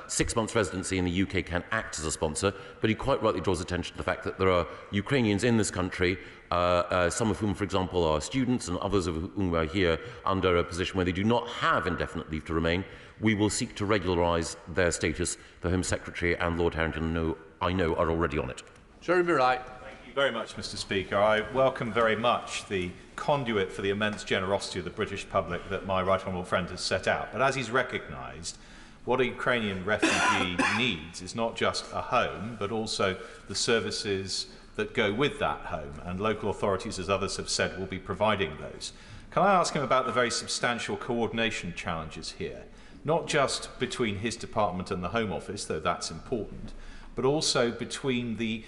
6 months residency in the UK can act as a sponsor, but he quite rightly draws attention to the fact that there are Ukrainians in this country, some of whom, for example, are students and others of whom are here under a position where they do not have indefinite leave to remain. We will seek to regularise their status. The Home Secretary and Lord Harrington, I know, are already on it. Jeremy Wright. Thank you very much, Mr. Speaker. I welcome very much the conduit for the immense generosity of the British public that my right honourable friend has set out. But as he's recognised, what a Ukrainian refugee needs is not just a home, but also the services that go with that home. And local authorities, as others have said, will be providing those. Can I ask him about the very substantial coordination challenges here? Not just between his department and the Home Office, though that's important, but also between the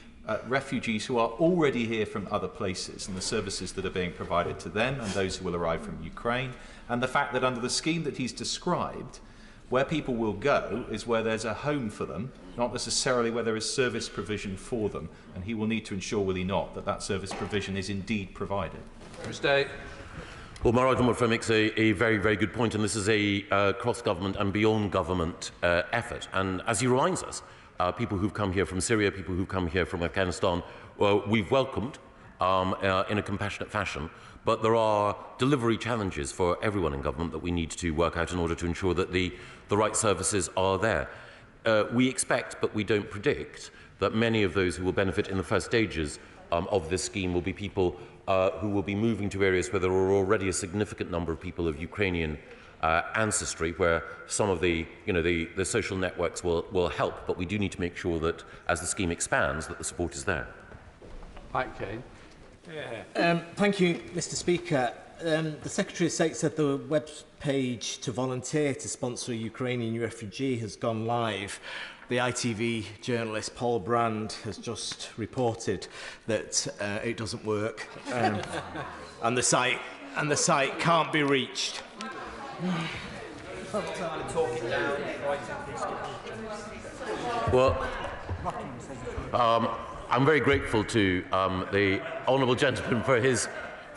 refugees who are already here from other places and the services that are being provided to them and those who will arrive from Ukraine, and the fact that under the scheme that he's described, where people will go is where there's a home for them, not necessarily where there is service provision for them, and he will need to ensure, will he not, that that service provision is indeed provided. Well, my right honourable friend makes a very, very good point, and this is a cross-government and beyond-government effort. And as he reminds us, people who've come here from Syria, people who've come here from Afghanistan, we've welcomed in a compassionate fashion, but there are delivery challenges for everyone in government that we need to work out in order to ensure that the right services are there. We expect, but we don't predict, that many of those who will benefit in the first stages of this scheme will be people who will be moving to areas where there are already a significant number of people of Ukrainian ancestry, where some of the social networks will help, but we do need to make sure that as the scheme expands, that the support is there. Mike Kane. Thank you, Mr. Speaker. The Secretary of State said the web page to volunteer to sponsor a Ukrainian refugee has gone live. The ITV journalist Paul Brand has just reported that it doesn't work, and the site can't be reached. Well, I'm very grateful to the honourable gentleman for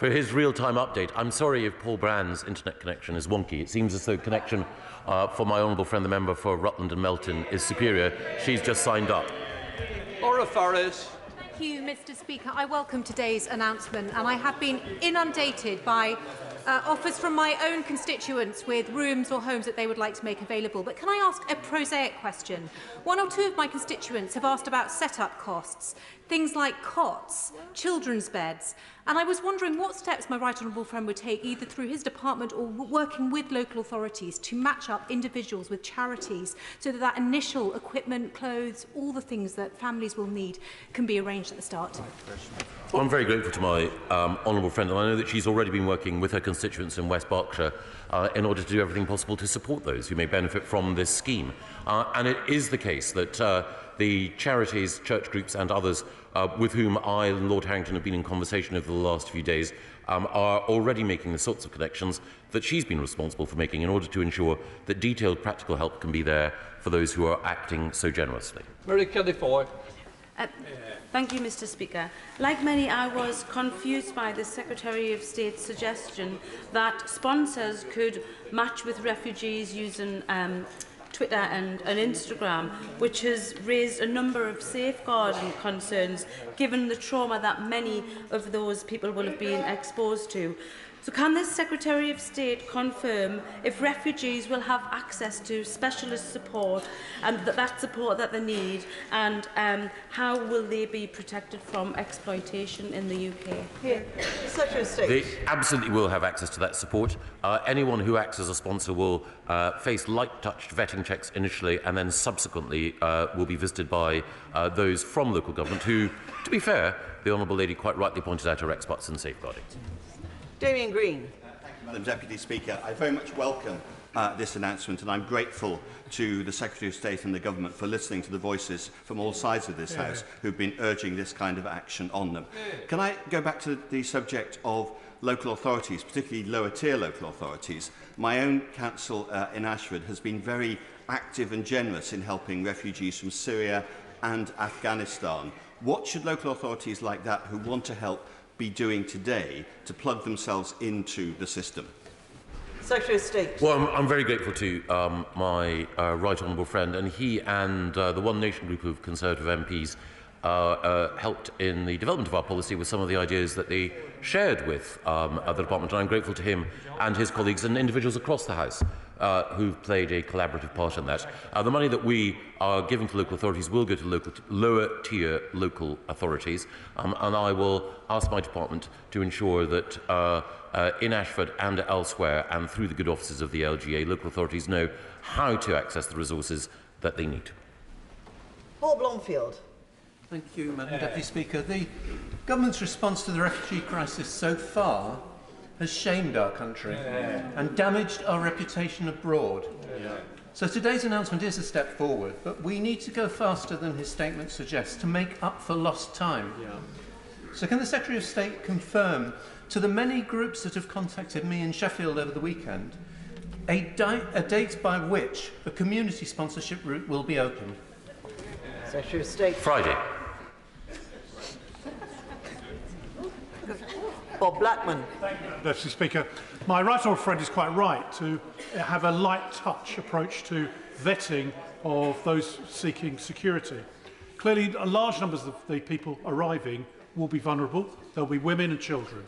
his real-time update. I'm sorry if Paul Brand's internet connection is wonky. It seems as though connection for my honourable friend, the member for Rutland and Melton, is superior. She's just signed up. Laura Forrest. Thank you, Mr. Speaker. I welcome today's announcement, and I have been inundated by offers from my own constituents with rooms or homes that they would like to make available. But can I ask a prosaic question? One or two of my constituents have asked about set-up costs, things like cots, children's beds, and I was wondering what steps my right honourable friend would take, either through his department or working with local authorities, to match up individuals with charities so that that initial equipment, clothes, all the things that families will need can be arranged at the start. Well, I'm very grateful to my honourable friend, and I know that she's already been working with her constituents in West Berkshire in order to do everything possible to support those who may benefit from this scheme. And it is the case that the charities, church groups and others with whom I and Lord Harrington have been in conversation over the last few days are already making the sorts of connections that she's been responsible for making in order to ensure that detailed practical help can be there for those who are acting so generously. Mary Kelly Foy. Thank you, Mr. Speaker. Like many, I was confused by the Secretary of State's suggestion that sponsors could match with refugees using Twitter and Instagram, which has raised a number of safeguarding concerns given the trauma that many of those people will have been exposed to. So can the Secretary of State confirm if refugees will have access to specialist support and that support that they need, and how will they be protected from exploitation in the UK? Here, Secretary of State. They absolutely will have access to that support. Anyone who acts as a sponsor will face light-touched vetting checks initially, and then subsequently will be visited by those from local government who, to be fair, the Honourable Lady quite rightly pointed out, are experts in safeguarding. Damien Green. Thank you, Madam Deputy Speaker. I very much welcome this announcement, and I'm grateful to the Secretary of State and the Government for listening to the voices from all sides of this House who've been urging this kind of action on them. Can I go back to the subject of local authorities, particularly lower-tier local authorities? My own council in Ashford has been very active and generous in helping refugees from Syria and Afghanistan. What should local authorities like that who want to help be doing today to plug themselves into the system? Secretary of State. Well, I'm very grateful to my right honourable friend, and he and the One Nation group of Conservative MPs helped in the development of our policy with some of the ideas that they shared with the department, and I'm grateful to him and his colleagues and individuals across the House who've played a collaborative part in that. The money that we are giving to local authorities will go to lower-tier local authorities, and I will ask my department to ensure that in Ashford and elsewhere, and through the good offices of the LGA, local authorities know how to access the resources that they need. Paul Blomfield. Thank you, Madam Deputy Speaker. The government's response to the refugee crisis so far has shamed our country and damaged our reputation abroad. So today's announcement is a step forward, but we need to go faster than his statement suggests to make up for lost time. So can the Secretary of State confirm to the many groups that have contacted me in Sheffield over the weekend a date by which a community sponsorship route will be open? Secretary of State. Friday. Bob Blackman. Thank you, Deputy Speaker. My right honourable friend is quite right to have a light-touch approach to vetting of those seeking security. Clearly, large numbers of the people arriving will be vulnerable. There will be women and children.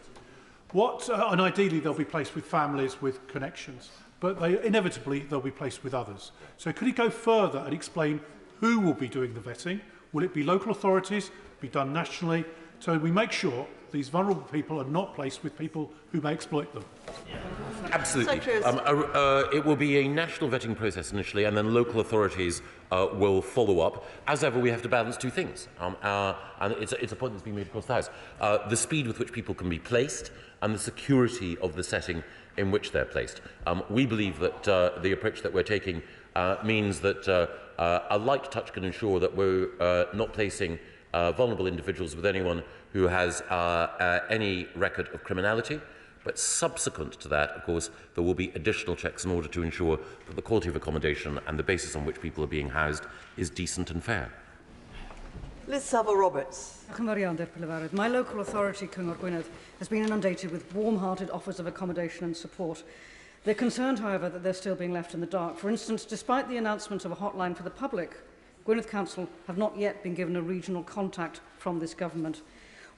And ideally, they'll be placed with families with connections. But inevitably, they'll be placed with others. So could he go further and explain who will be doing the vetting? Will it be local authorities, be done nationally? So we make sure these vulnerable people are not placed with people who may exploit them. Absolutely. It will be a national vetting process initially, and then local authorities will follow up. As ever, we have to balance two things, and it's a point that's been made across the House. The speed with which people can be placed, and the security of the setting in which they're placed. We believe that the approach that we're taking means that a light touch can ensure that we're not placing vulnerable individuals with anyone who has any record of criminality. But subsequent to that, of course, there will be additional checks in order to ensure that the quality of accommodation and the basis on which people are being housed is decent and fair. Liz Saville-Roberts. My local authority, Cyngor Gwynedd, has been inundated with warm-hearted offers of accommodation and support. They're concerned, however, that they're still being left in the dark. For instance, despite the announcement of a hotline for the public, Gwynedd Council have not yet been given a regional contact from this government.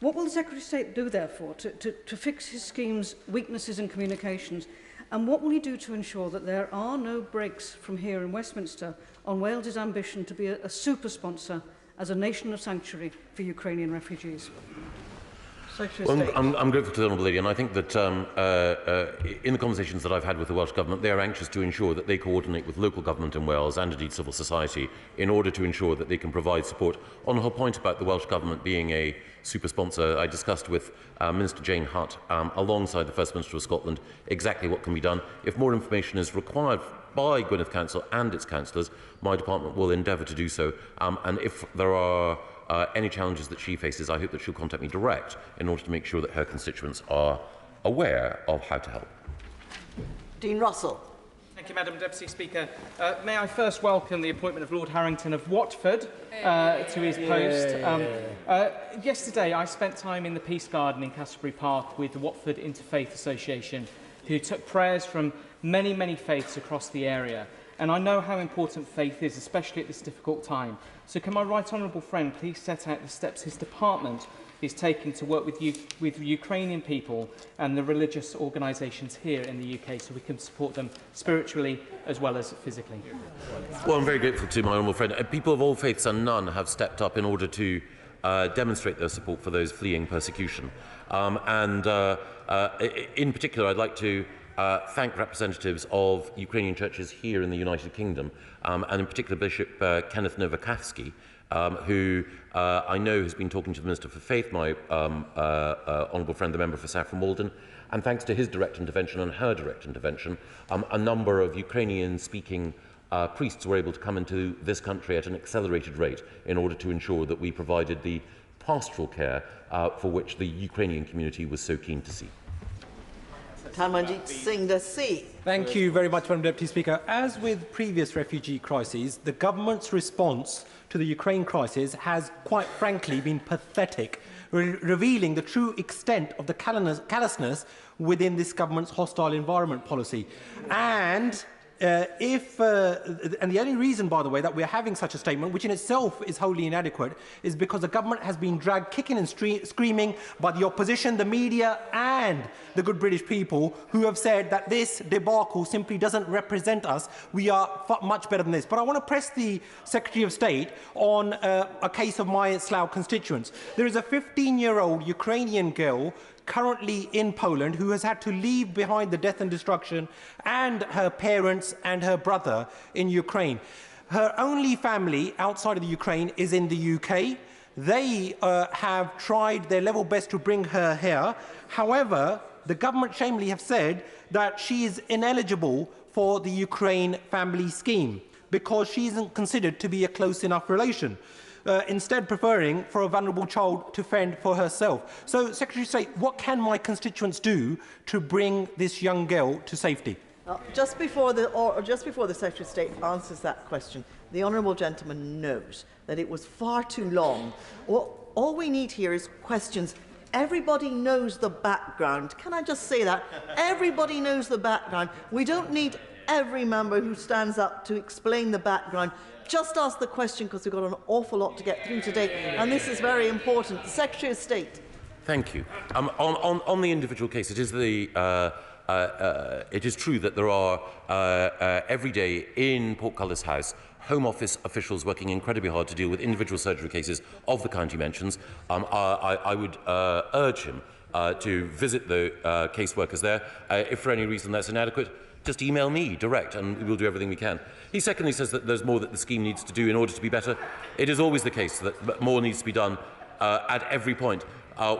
What will the Secretary of State do, therefore, to fix his scheme's weaknesses in communications? And what will he do to ensure that there are no breaks from here in Westminster on Wales's ambition to be a super sponsor as a nation of sanctuary for Ukrainian refugees? Well, I'm grateful to the Honourable Lady, and I think that in the conversations that I've had with the Welsh Government, they are anxious to ensure that they coordinate with local government in Wales and indeed civil society in order to ensure that they can provide support. On her point about the Welsh Government being a super sponsor, I discussed with Minister Jane Hutt alongside the First Minister of Scotland exactly what can be done. If more information is required by Gwynedd Council and its councillors, my department will endeavour to do so. And if there are any challenges that she faces, I hope that she'll contact me direct in order to make sure that her constituents are aware of how to help. Dean Russell. Thank you, Madam Deputy Speaker. May I first welcome the appointment of Lord Harrington of Watford to his post. Yesterday, I spent time in the Peace Garden in Canterbury Park with the Watford Interfaith Association, who took prayers from many, many faiths across the area. And I know how important faith is, especially at this difficult time. So can my right honourable friend please set out the steps his department is taking to work with Ukrainian people and the religious organisations here in the UK so we can support them spiritually as well as physically? Well, I'm very grateful to my honourable friend. People of all faiths and none have stepped up in order to demonstrate their support for those fleeing persecution. In particular, I'd like to thank representatives of Ukrainian churches here in the United Kingdom, and in particular Bishop Kenneth Nowakowski, who I know has been talking to the Minister for Faith, my honourable friend, the member for Saffron Walden, and thanks to his direct intervention and her direct intervention, a number of Ukrainian-speaking priests were able to come into this country at an accelerated rate in order to ensure that we provided the pastoral care for which the Ukrainian community was so keen to see. Thank you very much, Madam Deputy Speaker. As with previous refugee crises, the government's response to the Ukraine crisis has, quite frankly, been pathetic, revealing the true extent of the callousness within this government's hostile environment policy. And the only reason, by the way, that we're having such a statement, which in itself is wholly inadequate, is because the government has been dragged kicking and screaming by the opposition, the media and the good British people who have said that this debacle simply doesn't represent us. We are much better than this. But I want to press the Secretary of State on a case of my Slough constituents. There is a 15-year-old Ukrainian girl currently in Poland who has had to leave behind the death and destruction and her parents and her brother in Ukraine. Her only family outside of the Ukraine is in the UK. They have tried their level best to bring her here. However, the government shamefully have said that she is ineligible for the Ukraine family scheme because she isn't considered to be a close enough relation. Instead preferring for a vulnerable child to fend for herself. So, Secretary of State, what can my constituents do to bring this young girl to safety? Just before the Secretary of State answers that question, the honourable gentleman knows that it was far too long. All we need here is questions. Everybody knows the background. Can I just say that? Everybody knows the background. We don't need every member who stands up to explain the background. Just ask the question because we've got an awful lot to get through today, and this is very important. The Secretary of State. Thank you. On the individual case, it is true that there are every day in Portcullis House Home Office officials working incredibly hard to deal with individual surgery cases of the kind he mentions. I would urge him to visit the caseworkers there. If for any reason that's inadequate, just email me direct and we'll do everything we can. He secondly says that there's more that the scheme needs to do in order to be better. It is always the case that more needs to be done at every point.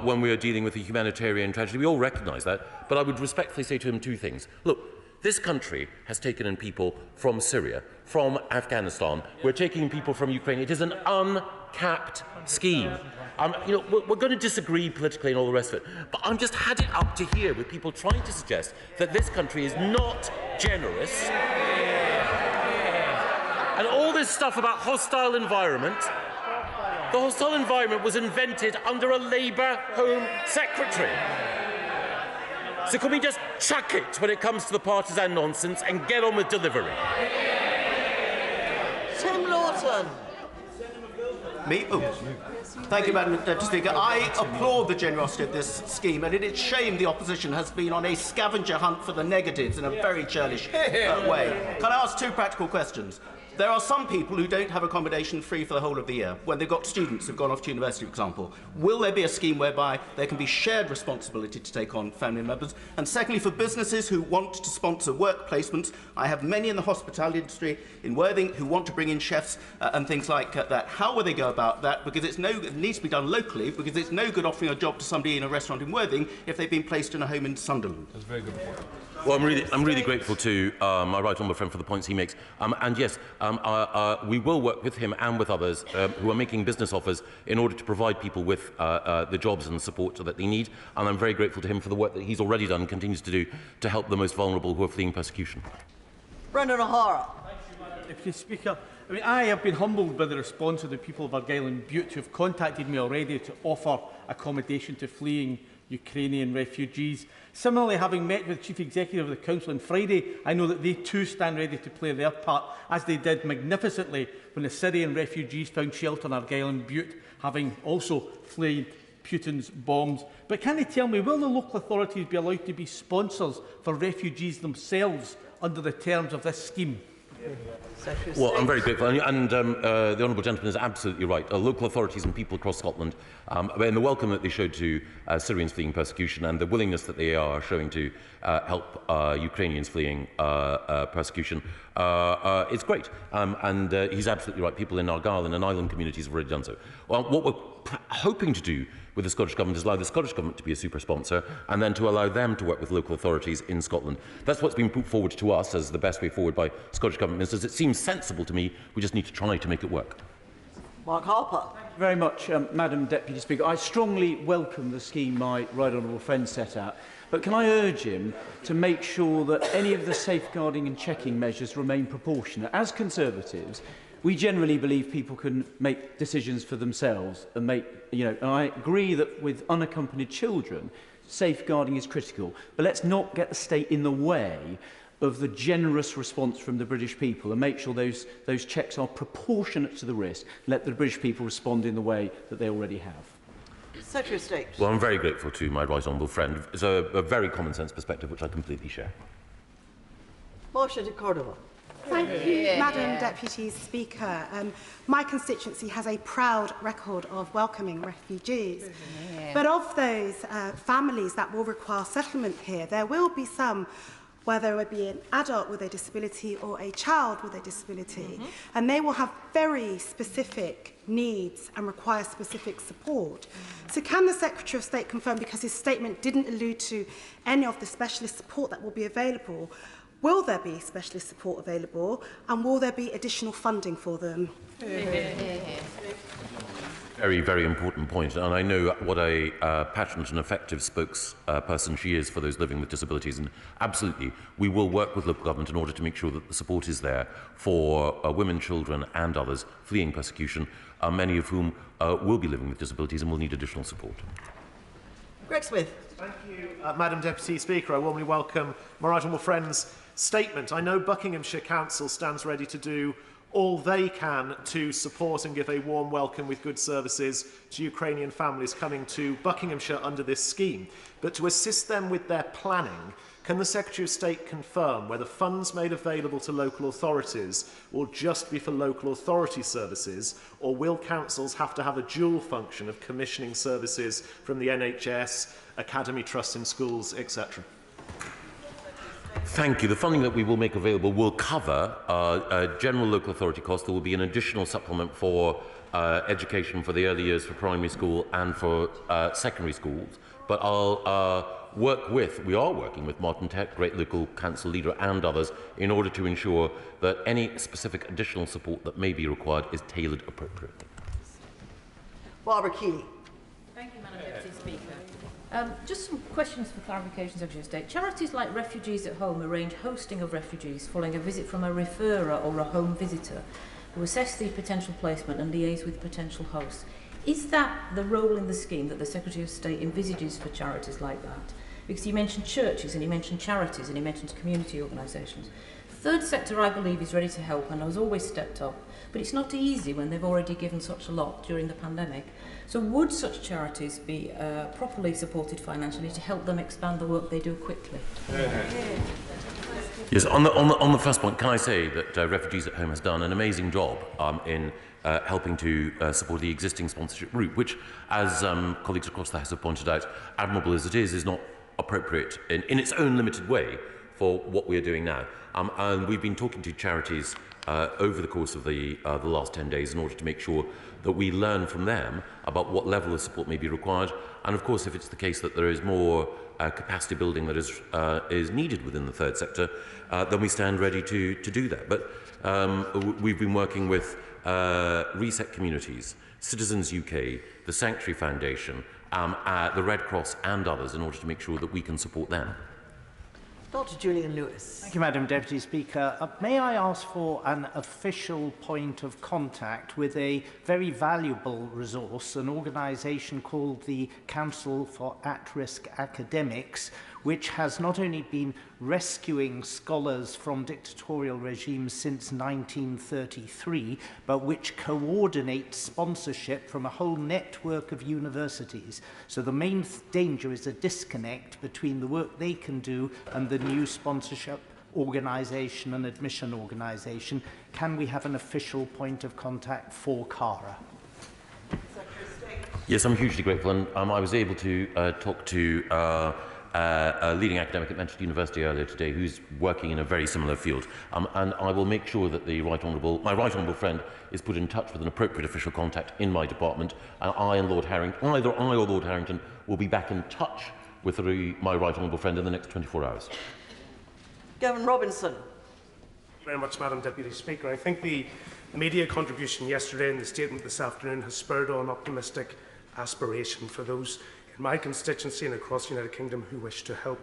when we are dealing with a humanitarian tragedy. We all recognise that, but I would respectfully say to him two things. Look, this country has taken in people from Syria, from Afghanistan. We're taking in people from Ukraine. It is an uncapped scheme. We're going to disagree politically and all the rest of it, but I'm just had it up to here with people trying to suggest that this country is not generous. And all this stuff about hostile environment, the hostile environment was invented under a Labour Home Secretary. So can we just chuck it when it comes to the partisan nonsense and get on with delivery? Tim Lawton. Me? Oh. Thank you, Madam Deputy Speaker. I applaud the generosity of this scheme, and it is a shame the opposition has been on a scavenger hunt for the negatives in a very churlish way. Can I ask two practical questions? There are some people who don't have accommodation free for the whole of the year, when they've got students who've gone off to university, for example. Will there be a scheme whereby there can be shared responsibility to take on family members? And secondly, for businesses who want to sponsor work placements, I have many in the hospitality industry in Worthing who want to bring in chefs and things like that. How will they go about that? Because it needs to be done locally, because it's no good offering a job to somebody in a restaurant in Worthing if they've been placed in a home in Sunderland. That's a very good point. Well, I'm really grateful to my right honourable friend for the points he makes. And yes, we will work with him and with others who are making business offers in order to provide people with the jobs and support that they need. And I'm very grateful to him for the work that he's already done and continues to do to help the most vulnerable who are fleeing persecution. Brendan O'Hara. Deputy Speaker, I have been humbled by the response of the people of Argyll and Bute who have contacted me already to offer accommodation to fleeing Ukrainian refugees. Similarly, having met with the Chief Executive of the Council on Friday, I know that they too stand ready to play their part, as they did magnificently when the Syrian refugees found shelter in Argyll and Bute, having also fled Putin's bombs. But can they tell me, will the local authorities be allowed to be sponsors for refugees themselves under the terms of this scheme? Well, I'm very grateful, and the honourable gentleman is absolutely right. Local authorities and people across Scotland, and the welcome that they showed to Syrians fleeing persecution and the willingness that they are showing to help Ukrainians fleeing persecution, it's great. And he's absolutely right. People in Argyll and in island communities have already done so. Well, what we're hoping to do with the Scottish Government is allow the Scottish Government to be a super sponsor and then to allow them to work with local authorities in Scotland. That's what's been put forward to us as the best way forward by Scottish Government ministers. It seems sensible to me. We just need to try to make it work. Mark Harper. Thank you very much, Madam Deputy Speaker. I strongly welcome the scheme my right honourable friend set out. But can I urge him to make sure that any of the safeguarding and checking measures remain proportionate? As Conservatives, we generally believe people can make decisions for themselves and and I agree that with unaccompanied children, safeguarding is critical. But let's not get the state in the way of the generous response from the British people and make sure those checks are proportionate to the risk. Let the British people respond in the way that they already have. Secretary of State. Well, I'm very grateful to my right honourable friend. It's a very common sense perspective which I completely share. Marcia de Cordova. Thank you, Madam Deputy Speaker. My constituency has a proud record of welcoming refugees. But of those families that will require settlement here, there will be some where there would be an adult with a disability or a child with a disability, and they will have very specific needs and require specific support. So can the Secretary of State confirm, because his statement didn't allude to any of the specialist support that will be available, will there be specialist support available, and will there be additional funding for them? Very, very important point, and I know what a passionate and effective spokesperson she is for those living with disabilities, and absolutely, we will work with local government in order to make sure that the support is there for women, children and others fleeing persecution, many of whom will be living with disabilities and will need additional support. Greg Smith. Thank you, Madam Deputy Speaker. I warmly welcome my right honourable friend's statement. I know Buckinghamshire Council stands ready to do all they can to support and give a warm welcome with good services to Ukrainian families coming to Buckinghamshire under this scheme. But to assist them with their planning, can the Secretary of State confirm whether funds made available to local authorities will just be for local authority services, or will councils have to have a dual function of commissioning services from the NHS, academy trusts in schools, etc.? Thank you. The funding that we will make available will cover general local authority costs. There will be an additional supplement for education for the early years for primary school and for secondary schools. But we are working with Martin Tech, great local council leader, and others in order to ensure that any specific additional support that may be required is tailored appropriately. Barbara Keeley. Thank you, Madam Deputy Speaker. Just some questions for clarification, Secretary of State. Charities like Refugees at Home arrange hosting of refugees following a visit from a referrer or a home visitor who assess the potential placement and liaise with potential hosts. Is that the role in the scheme that the Secretary of State envisages for charities like that? Because he mentioned churches and he mentioned charities and he mentioned community organisations. The third sector, I believe, is ready to help and has always stepped up, but it's not easy when they've already given such a lot during the pandemic. So would such charities be properly supported financially to help them expand the work they do quickly? Yes, on the first point, can I say that Refugees at Home has done an amazing job in helping to support the existing sponsorship route, which, as colleagues across the House have pointed out, admirable as it is not appropriate in its own limited way for what we are doing now. And we've been talking to charities over the course of the last 10 days in order to make sure that we learn from them about what level of support may be required. And of course, if it's the case that there is more capacity building that is needed within the third sector, then we stand ready to do that. But we've been working with Reset Communities, Citizens UK, the Sanctuary Foundation, the Red Cross and others in order to make sure that we can support them. Dr. Julian Lewis. Thank you, Madam Deputy Speaker. May I ask for an official point of contact with a very valuable resource, an organisation called the Council for At-Risk Academics, which has not only been rescuing scholars from dictatorial regimes since 1933, but which coordinates sponsorship from a whole network of universities. So the main danger is a disconnect between the work they can do and the new sponsorship organisation and admission organisation. Can we have an official point of contact for CARA? Yes, I'm hugely grateful, and I was able to talk to a leading academic at Manchester University earlier today who's working in a very similar field. And I will make sure that my Right Honourable friend is put in touch with an appropriate official contact in my department, and either I or Lord Harrington will be back in touch with my Right Honourable friend in the next 24 hours. Gavin Robinson. Thank you very much, Madam Deputy Speaker. I think the media contribution yesterday and the statement this afternoon has spurred on optimistic aspiration for those in my constituency and across the United Kingdom who wish to help.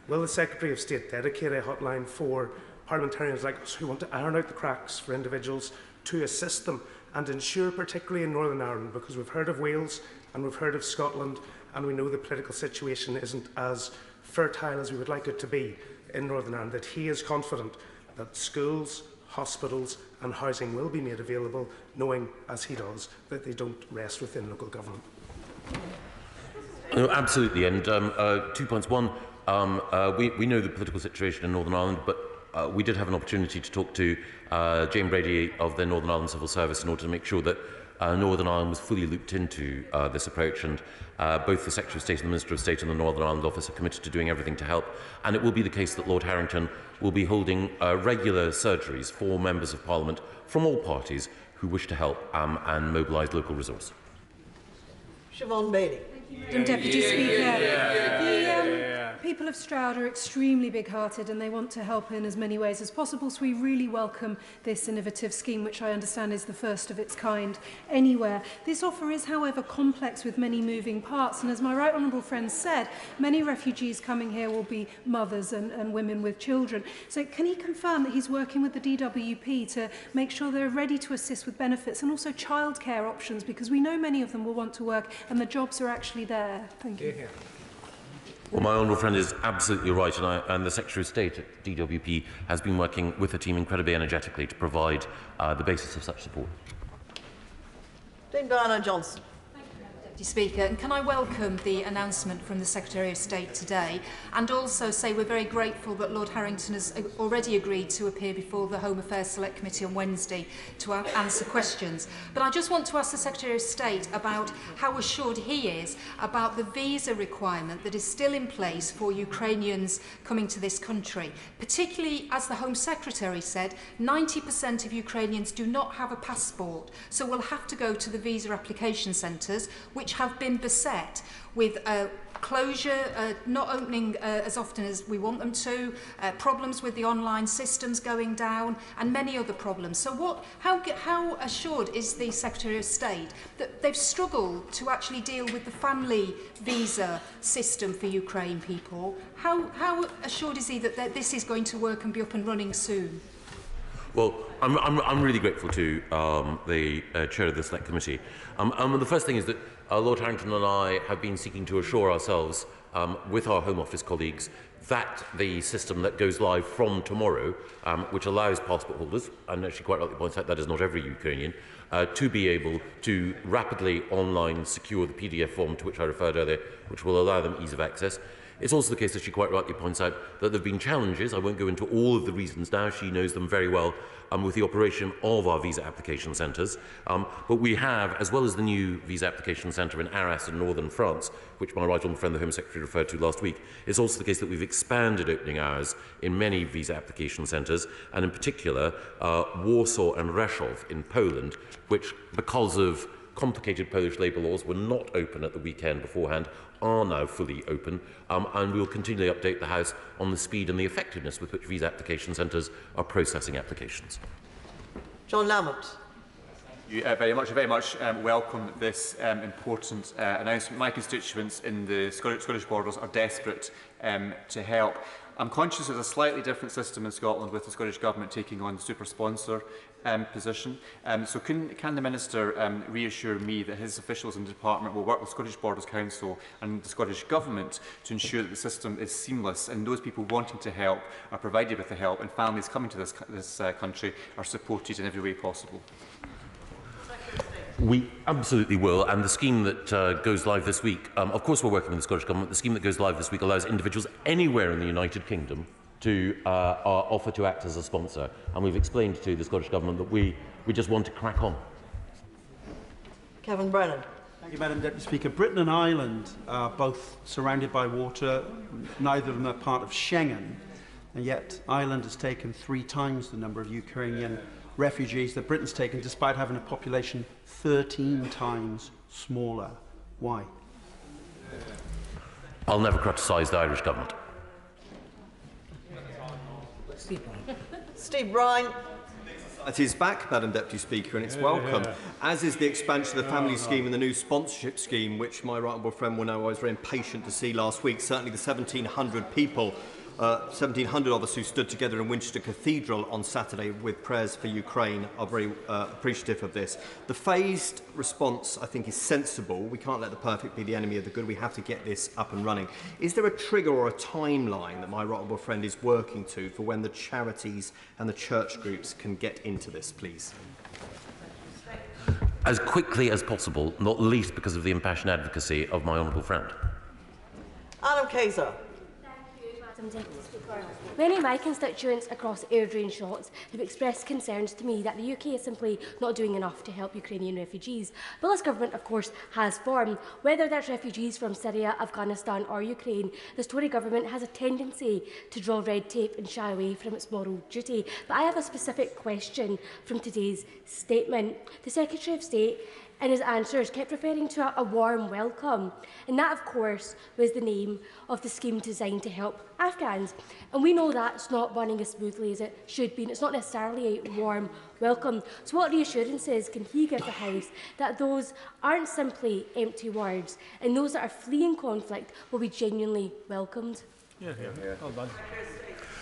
Will the Secretary of State dedicate a hotline for parliamentarians like us who want to iron out the cracks for individuals to assist them and ensure, particularly in Northern Ireland, because we've heard of Wales and we've heard of Scotland and we know the political situation isn't as fertile as we would like it to be in Northern Ireland, that he is confident that schools, hospitals and housing will be made available, knowing, as he does, that they don't rest within local government. No, absolutely, and 2 points. One, we know the political situation in Northern Ireland, but we did have an opportunity to talk to Jane Brady of the Northern Ireland Civil Service in order to make sure that Northern Ireland was fully looped into this approach, and both the Secretary of State and the Minister of State in the Northern Ireland office are committed to doing everything to help. And it will be the case that Lord Harrington will be holding regular surgeries for members of Parliament from all parties who wish to help and mobilise local resource. Siobhan Bailey. Madam Deputy Speaker, the people of Stroud are extremely big-hearted and they want to help in as many ways as possible, so we really welcome this innovative scheme, which I understand is the first of its kind anywhere. This offer is, however, complex with many moving parts, and as my right honourable friend said, many refugees coming here will be mothers and women with children. So can he confirm that he's working with the DWP to make sure they're ready to assist with benefits and also childcare options, because we know many of them will want to work and the jobs are actually there? Thank you. Well, my honourable friend is absolutely right, and the Secretary of State at DWP has been working with the team incredibly energetically to provide the basis of such support. Dame Diana Johnson. Deputy Speaker, and can I welcome the announcement from the Secretary of State today, and also say we're very grateful that Lord Harrington has already agreed to appear before the Home Affairs Select Committee on Wednesday to answer questions. But I just want to ask the Secretary of State about how assured he is about the visa requirement that is still in place for Ukrainians coming to this country, particularly, as the Home Secretary said, 90% of Ukrainians do not have a passport, so will have to go to the visa application centres, which have been beset with closure, not opening as often as we want them to, problems with the online systems going down, and many other problems. So how assured is the Secretary of State that they've struggled to actually deal with the family visa system for Ukraine people? How assured is he that this is going to work and be up and running soon? Well, I'm really grateful to the chair of the Select Committee. The first thing is that Lord Harrington and I have been seeking to assure ourselves with our Home Office colleagues that the system that goes live from tomorrow, which allows passport holders, and actually quite rightly points out that is not every Ukrainian, to be able to rapidly online secure the PDF form to which I referred earlier, which will allow them ease of access. It's also the case that she quite rightly points out that there have been challenges. I won't go into all of the reasons now. She knows them very well with the operation of our visa application centres. But we have, as well as the new visa application centre in Arras in northern France, which my right honourable friend, the Home Secretary, referred to last week, it's also the case that we've expanded opening hours in many visa application centres, and in particular Warsaw and Rzeszów in Poland, which, because of complicated Polish labour laws, were not open at the weekend beforehand, are now fully open, and we will continually update the House on the speed and the effectiveness with which visa application centres are processing applications. John Lamont. You very much welcome this important announcement. My constituents in the Scottish borders are desperate to help. I'm conscious there's a slightly different system in Scotland with the Scottish Government taking on the super-sponsor position. So can the Minister reassure me that his officials in the Department will work with Scottish Borders Council and the Scottish Government to ensure that the system is seamless and those people wanting to help are provided with the help, and families coming to this country are supported in every way possible? We absolutely will, and the scheme that goes live this week, of course we're working with the Scottish Government. The scheme that goes live this week allows individuals anywhere in the United Kingdom to offer to act as a sponsor, and we've explained to the Scottish Government that we just want to crack on. Kevin Brennan. Thank you, Madam Deputy Speaker. Britain and Ireland are both surrounded by water. Neither of them are part of Schengen, and yet Ireland has taken 3 times the number of Ukrainian refugees that Britain's taken, despite having a population 13 times smaller. Why? I'll never criticise the Irish Government. Steve Bryan. It is back, Madam Deputy Speaker, and it's welcome, as is the expansion of the family scheme and the new sponsorship scheme, which my right honourable friend will know I was very impatient to see last week. Certainly the 1,700 people, 1,700 of us who stood together in Winchester Cathedral on Saturday with prayers for Ukraine are very appreciative of this. The phased response, I think, is sensible. We can't let the perfect be the enemy of the good. We have to get this up and running. Is there a trigger or a timeline that my right honourable friend is working to for when the charities and the church groups can get into this, please? As quickly as possible, not least because of the impassioned advocacy of my honourable friend. Adam Kayser. Many of my constituents across Airdrie and Shotts have expressed concerns to me that the UK is simply not doing enough to help Ukrainian refugees. But this government, of course, has formed. Whether that's refugees from Syria, Afghanistan or Ukraine, the Tory government has a tendency to draw red tape and shy away from its moral duty. But I have a specific question from today's statement. The Secretary of State in his answers kept referring to a warm welcome, and that of course was the name of the scheme designed to help Afghans, and we know that's not running as smoothly as it should be, and it's not necessarily a warm welcome. So what reassurances can he give the House that those aren't simply empty words, and those that are fleeing conflict will be genuinely welcomed?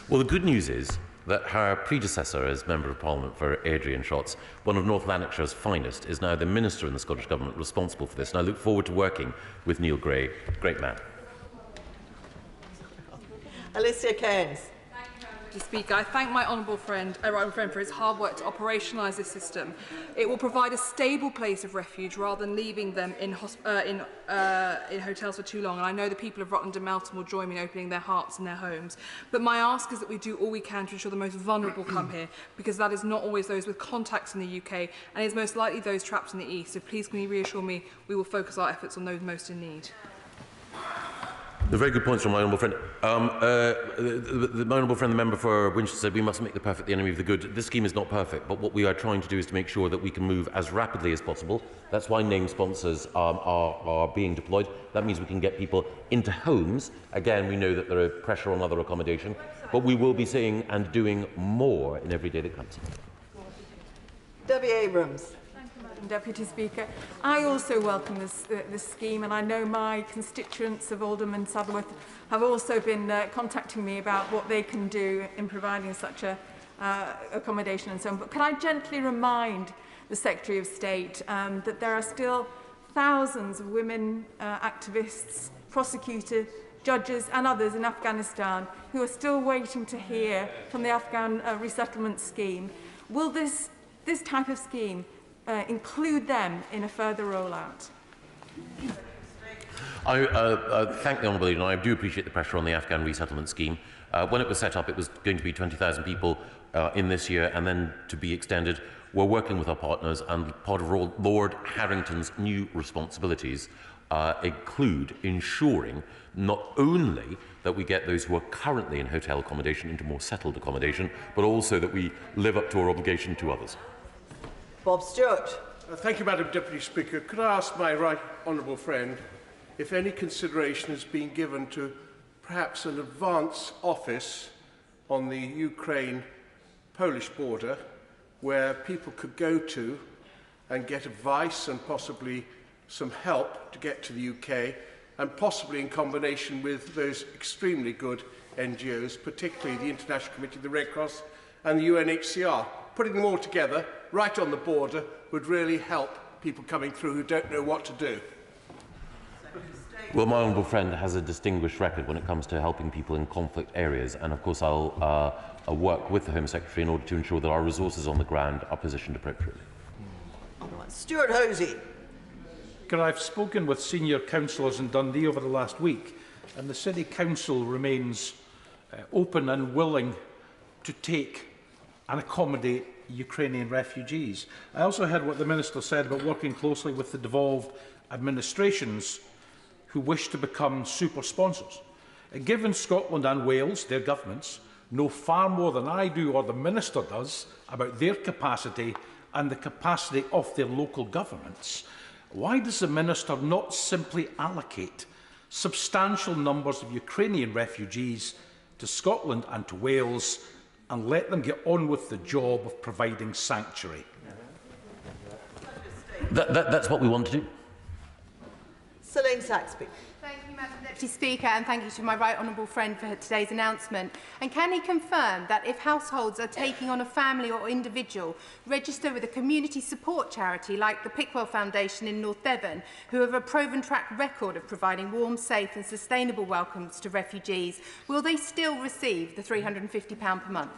Well, the good news is that her predecessor as Member of Parliament for Airdrie and Shotts, one of North Lanarkshire's finest, is now the Minister in the Scottish Government responsible for this, and I look forward to working with Neil Gray. Great man. Alicia Cairns. Deputy Speaker. I thank my honourable friend, for his hard work to operationalise this system. It will provide a stable place of refuge rather than leaving them in hotels for too long. And I know the people of Rutland and Melton will join me in opening their hearts and their homes. But my ask is that we do all we can to ensure the most vulnerable come here, because that is not always those with contacts in the UK, and is most likely those trapped in the East. So please can you reassure me we will focus our efforts on those most in need. The very good points from my honourable friend. My honourable friend, the member for Winchester, said we must make the perfect the enemy of the good. This scheme is not perfect, but what we are trying to do is to make sure that we can move as rapidly as possible. That's why named sponsors are being deployed. That means we can get people into homes. Again, we know that there is pressure on other accommodation, but we will be saying and doing more in every day that comes. Debbie Abrams. Deputy Speaker. I also welcome this scheme, and I know my constituents of Alderman Saddleworth have also been contacting me about what they can do in providing such a accommodation and so on. But can I gently remind the Secretary of State that there are still thousands of women activists, prosecutors, judges and others in Afghanistan who are still waiting to hear from the Afghan resettlement scheme. Will this type of scheme include them in a further rollout? I thank the Honourable Leader, and I do appreciate the pressure on the Afghan resettlement scheme. When it was set up, it was going to be 20,000 people in this year, and then to be extended. We're working with our partners, and part of Lord Harrington's new responsibilities include ensuring not only that we get those who are currently in hotel accommodation into more settled accommodation, but also that we live up to our obligation to others. Bob Stewart. Thank you, Madam Deputy Speaker. Could I ask my right honourable friend if any consideration has been given to perhaps an advance office on the Ukraine-Polish border where people could go to and get advice and possibly some help to get to the UK, and possibly in combination with those extremely good NGOs, particularly the International Committee, the Red Cross and the UNHCR. Putting them all together, right on the border, would really help people coming through who don't know what to do. Well, my honourable friend has a distinguished record when it comes to helping people in conflict areas, and of course I'll work with the Home Secretary in order to ensure that our resources on the ground are positioned appropriately. Stuart Hosey. I've spoken with senior councillors in Dundee over the last week, and the City Council remains open and willing to take and accommodate Ukrainian refugees. I also heard what the Minister said about working closely with the devolved administrations who wish to become super sponsors. Given Scotland and Wales, their governments, know far more than I do or the Minister does about their capacity and the capacity of their local governments, why does the Minister not simply allocate substantial numbers of Ukrainian refugees to Scotland and to Wales and let them get on with the job of providing sanctuary? That's what we want to do. Celine Saxby. Thank you, Madam Deputy Speaker, and thank you to my right honourable friend for today's announcement. And can he confirm that if households are taking on a family or individual, register with a community support charity like the Pickwell Foundation in North Devon, who have a proven track record of providing warm, safe and sustainable welcomes to refugees, will they still receive the £350 per month?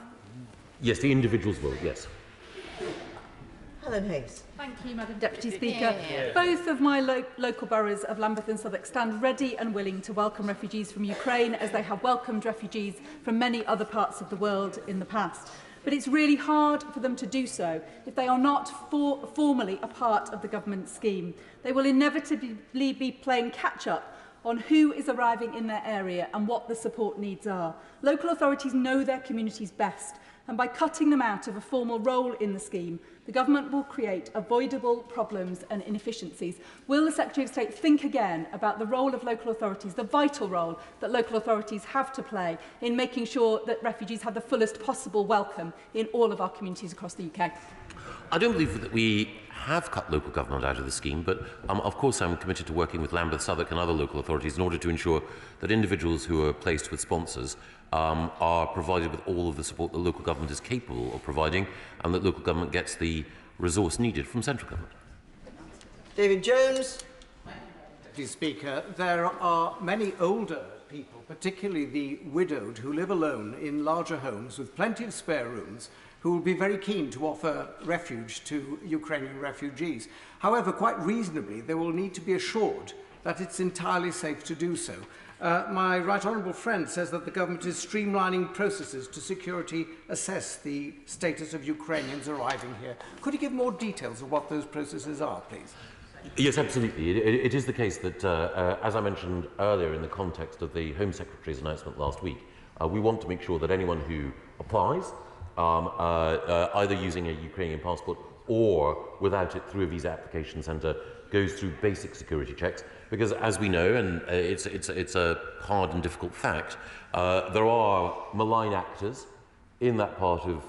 Yes, the individuals will, yes. Helen Hayes. Thank you, Madam Deputy Speaker. Both of my local boroughs of Lambeth and Southwark stand ready and willing to welcome refugees from Ukraine, as they have welcomed refugees from many other parts of the world in the past. But it's really hard for them to do so if they are not formally a part of the government scheme. They will inevitably be playing catch-up on who is arriving in their area and what the support needs are. Local authorities know their communities best, and by cutting them out of a formal role in the scheme, the government will create avoidable problems and inefficiencies. Will the Secretary of State think again about the role of local authorities, the vital role that local authorities have to play in making sure that refugees have the fullest possible welcome in all of our communities across the UK? I don't believe that we have cut local government out of the scheme, but of course I'm committed to working with Lambeth, Southwark and other local authorities in order to ensure that individuals who are placed with sponsors are provided with all of the support that local government is capable of providing, and that local government gets the resource needed from central government. David Jones. Deputy Speaker, there are many older people, particularly the widowed who live alone in larger homes with plenty of spare rooms, who will be very keen to offer refuge to Ukrainian refugees. However, quite reasonably, they will need to be assured that it's entirely safe to do so. My right honourable friend says that the government is streamlining processes to security assess the status of Ukrainians arriving here. Could you give more details of what those processes are, please? Yes, absolutely. It is the case that, as I mentioned earlier in the context of the Home Secretary's announcement last week, we want to make sure that anyone who applies, either using a Ukrainian passport or without it through a visa application centre, goes through basic security checks. Because as we know, and it's a hard and difficult fact, there are malign actors in that part of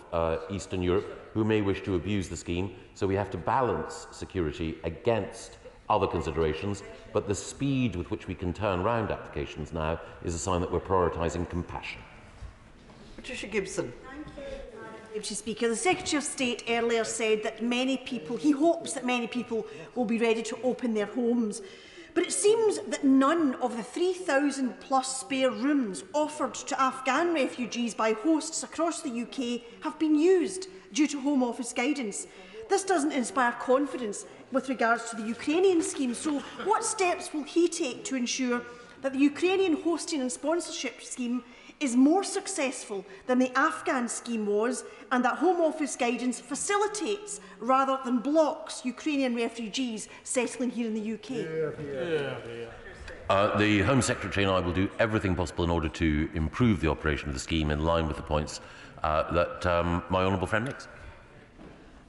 Eastern Europe who may wish to abuse the scheme, so we have to balance security against other considerations, but the speed with which we can turn round applications now is a sign that we're prioritising compassion. Patricia Gibson. Deputy Speaker, the Secretary of State earlier said that he hopes that many people will be ready to open their homes. But it seems that none of the 3,000 plus spare rooms offered to Afghan refugees by hosts across the UK have been used due to Home Office guidance. This doesn't inspire confidence with regards to the Ukrainian scheme. So what steps will he take to ensure that the Ukrainian hosting and sponsorship scheme is more successful than the Afghan scheme was, and that Home Office guidance facilitates rather than blocks Ukrainian refugees settling here in the UK? The Home Secretary and I will do everything possible in order to improve the operation of the scheme in line with the points that my honourable friend makes.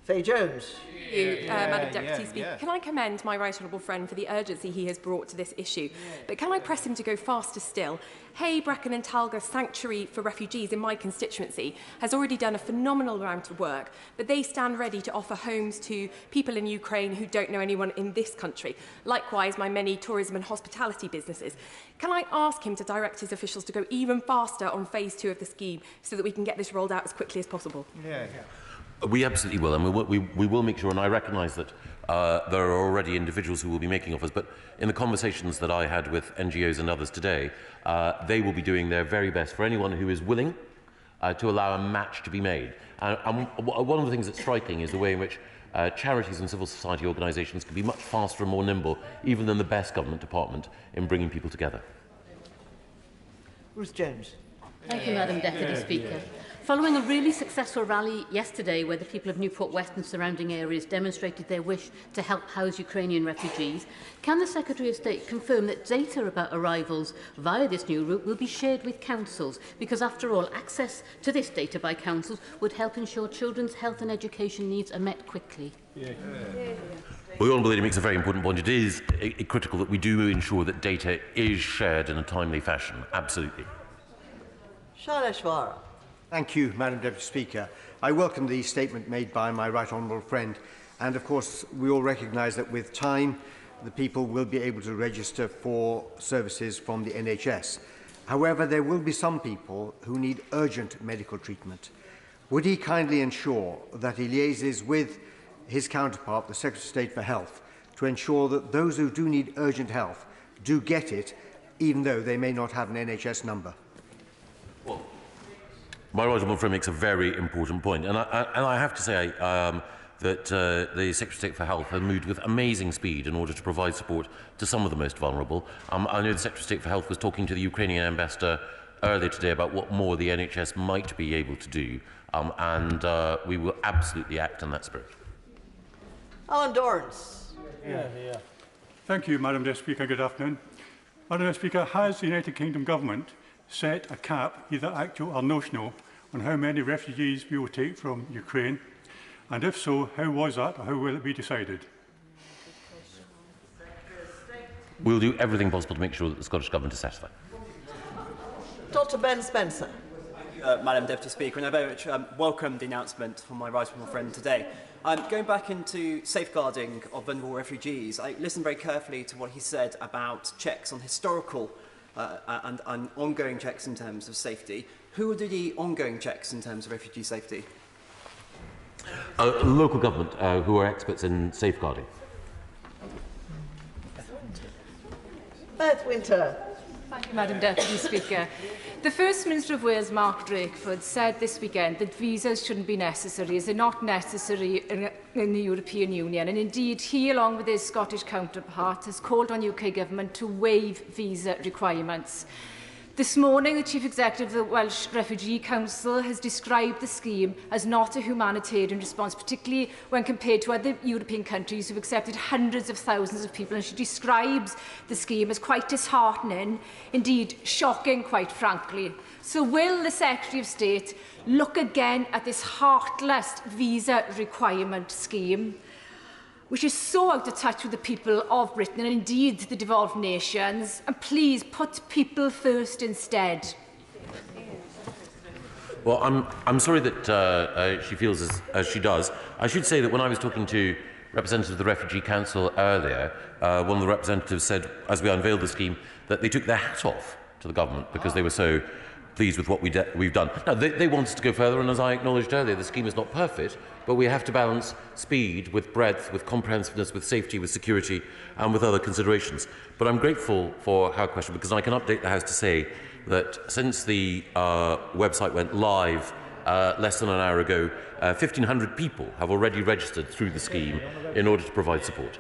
Faye Jones. Thank you, Madam Deputy Speaker. Can I commend my right honourable friend for the urgency he has brought to this issue? But can I press him to go faster still? Hay, Brecon and Talga Sanctuary for Refugees in my constituency has already done a phenomenal amount of work, but they stand ready to offer homes to people in Ukraine who don't know anyone in this country. Likewise, my many tourism and hospitality businesses. Can I ask him to direct his officials to go even faster on phase 2 of the scheme so that we can get this rolled out as quickly as possible? We absolutely will, and we will make sure, and I recognise that there are already individuals who will be making offers, but in the conversations that I had with NGOs and others today, they will be doing their very best for anyone who is willing to allow a match to be made. And one of the things that's striking is the way in which charities and civil society organisations can be much faster and more nimble, even than the best government department, in bringing people together. Ruth Jones. Thank you, Madam Deputy Speaker. Following a really successful rally yesterday where the people of Newport West and surrounding areas demonstrated their wish to help house Ukrainian refugees, can the Secretary of State confirm that data about arrivals via this new route will be shared with councils? Because after all, access to this data by councils would help ensure children's health and education needs are met quickly. Well, the Honourable Lady makes a very important point. It is critical that we do ensure that data is shared in a timely fashion. Absolutely. Shailesh Vara. Thank you, Madam Deputy Speaker. I welcome the statement made by my right honourable friend, and of course we all recognise that with time the people will be able to register for services from the NHS. However, there will be some people who need urgent medical treatment. Would he kindly ensure that he liaises with his counterpart, the Secretary of State for Health, to ensure that those who do need urgent health do get it, even though they may not have an NHS number? My right honourable friend makes a very important point, and I have to say that the Secretary of State for Health has moved with amazing speed in order to provide support to some of the most vulnerable. I know the Secretary of State for Health was talking to the Ukrainian ambassador earlier today about what more the NHS might be able to do, and we will absolutely act in that spirit. Alan Dorrance. Thank you, Madam Deputy Speaker. Good afternoon. Madam Deputy Speaker, has the United Kingdom Government set a cap, either actual or notional, on how many refugees we will take from Ukraine? And if so, how was that, or how will it be decided? We'll do everything possible to make sure that the Scottish Government is satisfied. Dr Ben Spencer. Madam Deputy Speaker, and I very much welcome the announcement from my right honourable friend today. Going back into safeguarding of vulnerable refugees, I listened very carefully to what he said about checks on historical and ongoing checks in terms of safety. Who will do the ongoing checks in terms of refugee safety? Local government, who are experts in safeguarding. Beth Winter. Thank Madam Deputy Speaker. The First Minister of Wales, Mark Drakeford, said this weekend that visas shouldn't be necessary, as they're not necessary in the European Union. And indeed, he, along with his Scottish counterpart, has called on UK Government to waive visa requirements. This morning, the Chief Executive of the Welsh Refugee Council has described the scheme as not a humanitarian response, particularly when compared to other European countries who have accepted hundreds of thousands of people. And she describes the scheme as quite disheartening, indeed shocking, quite frankly. So will the Secretary of State look again at this heartless visa requirement scheme, which is so out of touch with the people of Britain and indeed the devolved nations, and please put people first instead? Well, I'm sorry that she feels as she does. I should say that when I was talking to representatives of the Refugee Council earlier, one of the representatives said, as we unveiled the scheme, that they took their hat off to the government because they were so pleased with what we've done. Now, they want us to go further, and as I acknowledged earlier, the scheme is not perfect, but we have to balance speed with breadth, with comprehensiveness, with safety, with security, and with other considerations. But I'm grateful for her question, because I can update the House to say that since the website went live less than an hour ago, 1,500 people have already registered through the scheme in order to provide support.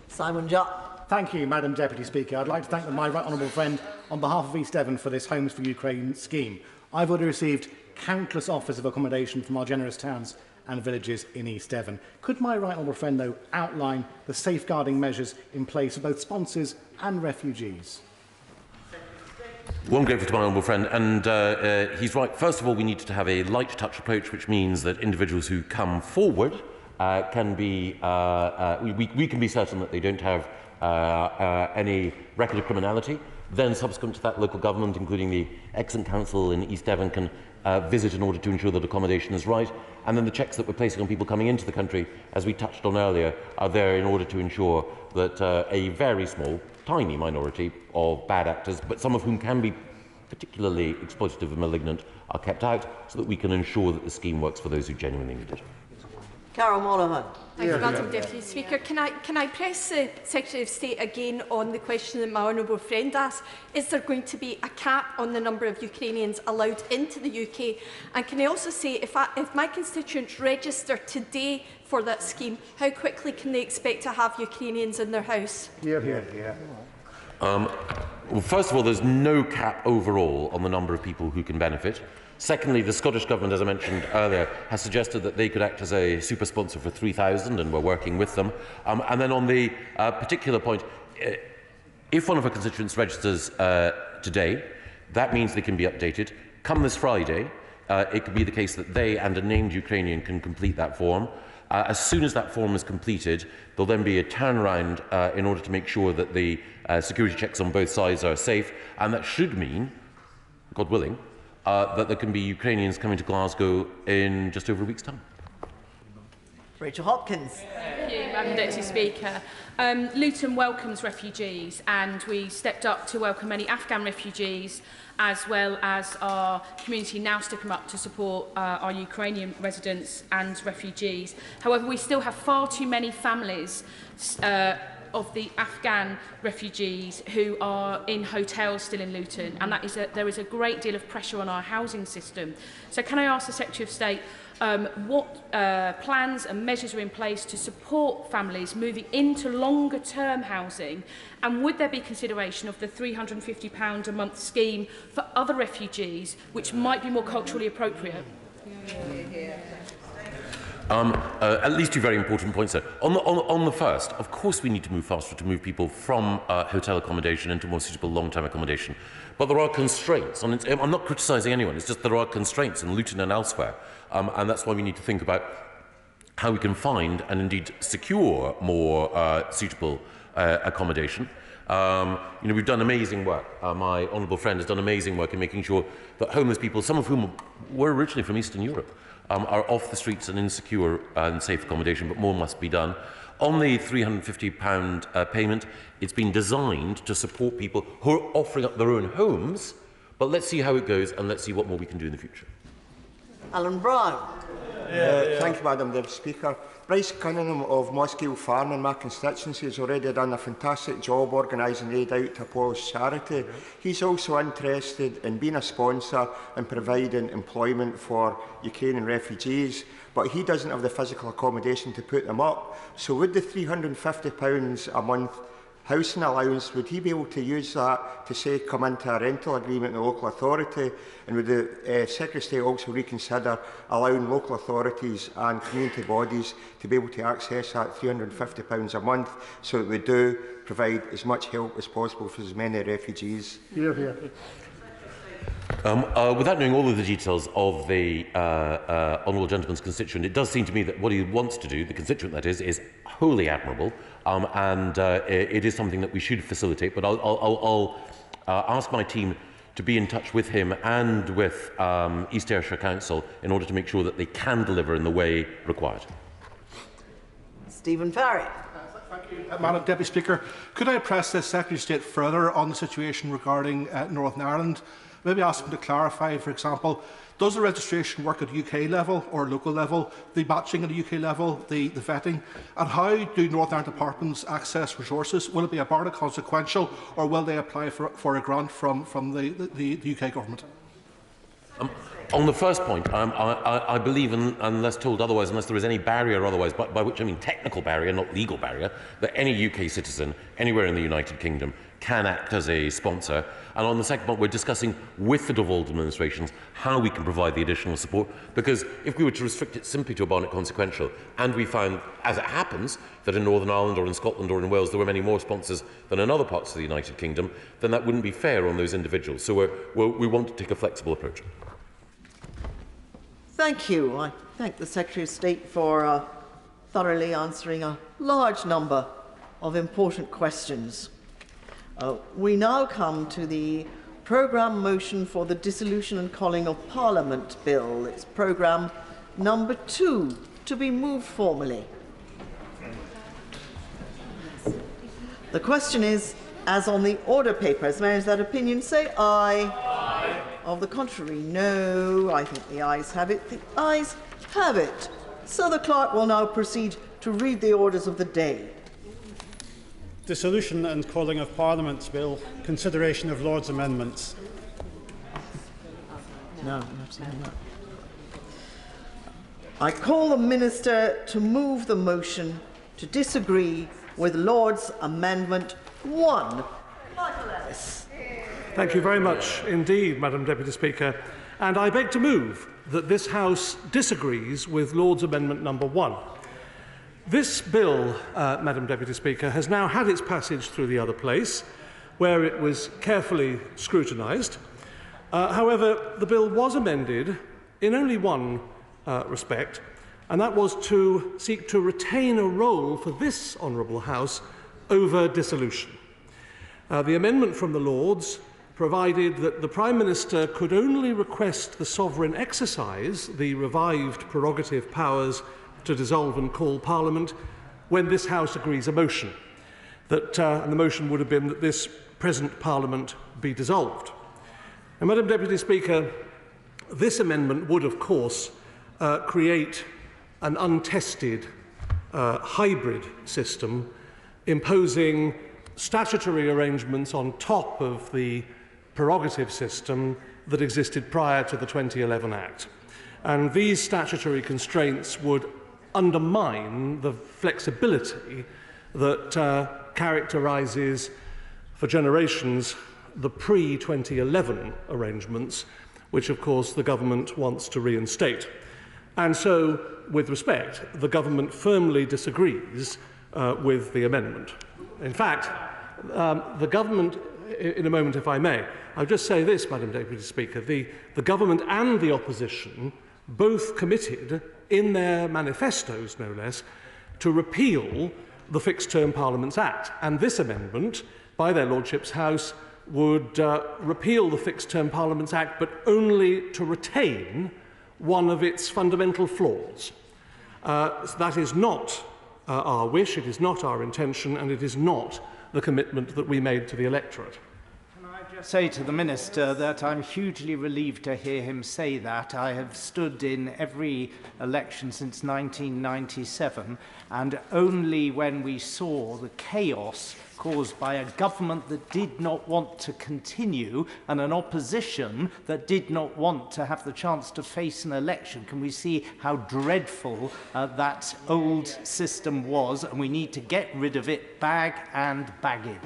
Simon Jupp. Thank you, Madam Deputy Speaker. I'd like to thank my right honourable friend on behalf of East Devon for this Homes for Ukraine scheme. I've already received countless offers of accommodation from our generous towns and villages in East Devon. Could my right honourable friend, though, outline the safeguarding measures in place for both sponsors and refugees? Well, I'm grateful to my honourable friend, and he's right. First of all, we need to have a light touch approach, which means that individuals who come forward can be, we can be certain that they don't have any record of criminality. Then, subsequent to that, local government, including the excellent council in East Devon, can visit in order to ensure that accommodation is right. And then the checks that we're placing on people coming into the country, as we touched on earlier, are there in order to ensure that a very small, tiny minority of bad actors, but some of whom can be particularly exploitative and malignant, are kept out, so that we can ensure that the scheme works for those who genuinely need it. Carol Monaghan. Thank you, Madam Deputy Speaker. Can I press the Secretary of State again on the question that my honourable friend asked? Is there going to be a cap on the number of Ukrainians allowed into the UK? And can I also say, if my constituents register today for that scheme, how quickly can they expect to have Ukrainians in their house? Well, first of all, there's no cap overall on the number of people who can benefit. Secondly, the Scottish Government, as I mentioned earlier, has suggested that they could act as a super sponsor for 3,000, and we're working with them. And then on the particular point, if one of our constituents registers today, that means they can be updated. Come this Friday, it could be the case that they and a named Ukrainian can complete that form. As soon as that form is completed, there'll then be a turnaround in order to make sure that the security checks on both sides are safe, and that should mean, God willing, that there can be Ukrainians coming to Glasgow in just over a week's time. Rachel Hopkins. Thank you, Madam Deputy Speaker. Luton welcomes refugees, and we stepped up to welcome many Afghan refugees, as well as our community now stepping up to support our Ukrainian residents and refugees. However, we still have far too many families of the Afghan refugees who are in hotels still in Luton, and there is a great deal of pressure on our housing system. So can I ask the Secretary of State what plans and measures are in place to support families moving into longer-term housing, and would there be consideration of the £350 a month scheme for other refugees, which might be more culturally appropriate? At least two very important points there. On the first, of course we need to move faster to move people from hotel accommodation into more suitable long-term accommodation. But there are constraints. I'm not criticising anyone, it's just there are constraints in Luton and elsewhere. And that's why we need to think about how we can find and indeed secure more suitable accommodation. We've done amazing work. My honourable friend has done amazing work in making sure that homeless people, some of whom were originally from Eastern Europe, are off the streets and in secure and safe accommodation, but more must be done. On the £350 payment, it's been designed to support people who are offering up their own homes, but let's see how it goes and let's see what more we can do in the future. Alan Brown. Thank you, Madam Deputy Speaker. Bryce Cunningham of Mossgiel Farm in my constituency has already done a fantastic job organising aid out to Apollo's charity. He's also interested in being a sponsor and providing employment for Ukrainian refugees, but he doesn't have the physical accommodation to put them up. So would the £350 a month housing allowance, would he be able to use that to, say, come into a rental agreement with the local authority? And would the Secretary of State also reconsider allowing local authorities and community bodies to be able to access that £350 a month, so that we do provide as much help as possible for as many refugees? Without knowing all of the details of the honourable gentleman's constituent, it does seem to me that what he wants to do, the constituent that is wholly admirable, and it is something that we should facilitate. But I'll ask my team to be in touch with him and with East Ayrshire Council in order to make sure that they can deliver in the way required. Stephen Farry. Thank you, Madam Deputy Speaker. Could I press the Secretary of State further on the situation regarding Northern Ireland? Maybe ask him to clarify, for example, does the registration work at UK level or local level, the matching at the UK level, the vetting, and how do Northern Ireland departments access resources? Will it be a barter consequential, or will they apply for a grant from the UK government? On the first point, I believe, unless told otherwise, unless there is any barrier otherwise, by which I mean technical barrier, not legal barrier, that any UK citizen anywhere in the United Kingdom can act as a sponsor. And on the second point, we're discussing with the devolved administrations how we can provide the additional support, because if we were to restrict it simply to a barnet consequential, and we found, as it happens, that in Northern Ireland or in Scotland or in Wales there were many more sponsors than in other parts of the United Kingdom, then that wouldn't be fair on those individuals. So we want to take a flexible approach. Thank you. I thank the Secretary of State for thoroughly answering a large number of important questions. We now come to the programme motion for the dissolution and calling of Parliament Bill. It's programme number 2 to be moved formally. The question is, as on the order paper, as members of that opinion say aye. Aye. Of the contrary, no. I think the ayes have it. The ayes have it. So the clerk will now proceed to read the orders of the day. Dissolution and calling of Parliament's Bill. Consideration of Lord's amendments. No, not saying that. I call the Minister to move the motion to disagree with Lord's Amendment 1. Michael Ellis. Thank you very much indeed, Madam Deputy Speaker. And I beg to move that this House disagrees with Lord's Amendment number 1. This bill, Madam Deputy Speaker, has now had its passage through the other place, where it was carefully scrutinised. However, the bill was amended in only one respect, and that was to seek to retain a role for this Honourable House over dissolution. The amendment from the Lords provided that the Prime Minister could only request the sovereign exercise the revived prerogative powers to dissolve and call Parliament when this House agrees a motion. And the motion would have been that this present Parliament be dissolved. Now, Madam Deputy Speaker, this amendment would, of course, create an untested hybrid system, imposing statutory arrangements on top of the prerogative system that existed prior to the 2011 Act. And these statutory constraints would undermine the flexibility that characterises for generations the pre-2011 arrangements, which of course the government wants to reinstate. And so, with respect, the government firmly disagrees with the amendment. In fact, the government, in a moment if I may, I'll just say this, Madam Deputy Speaker, the government and the opposition both committed in their manifestos, no less, to repeal the Fixed Term Parliaments Act. And this amendment, by their Lordship's House, would repeal the Fixed Term Parliaments Act, but only to retain one of its fundamental flaws. That is not our wish, it is not our intention, and it is not the commitment that we made to the electorate. Can I say to the Minister that I'm hugely relieved to hear him say that. I have stood in every election since 1997, and only when we saw the chaos caused by a government that did not want to continue and an opposition that did not want to have the chance to face an election can we see how dreadful that old system was, and we need to get rid of it, bag and baggage.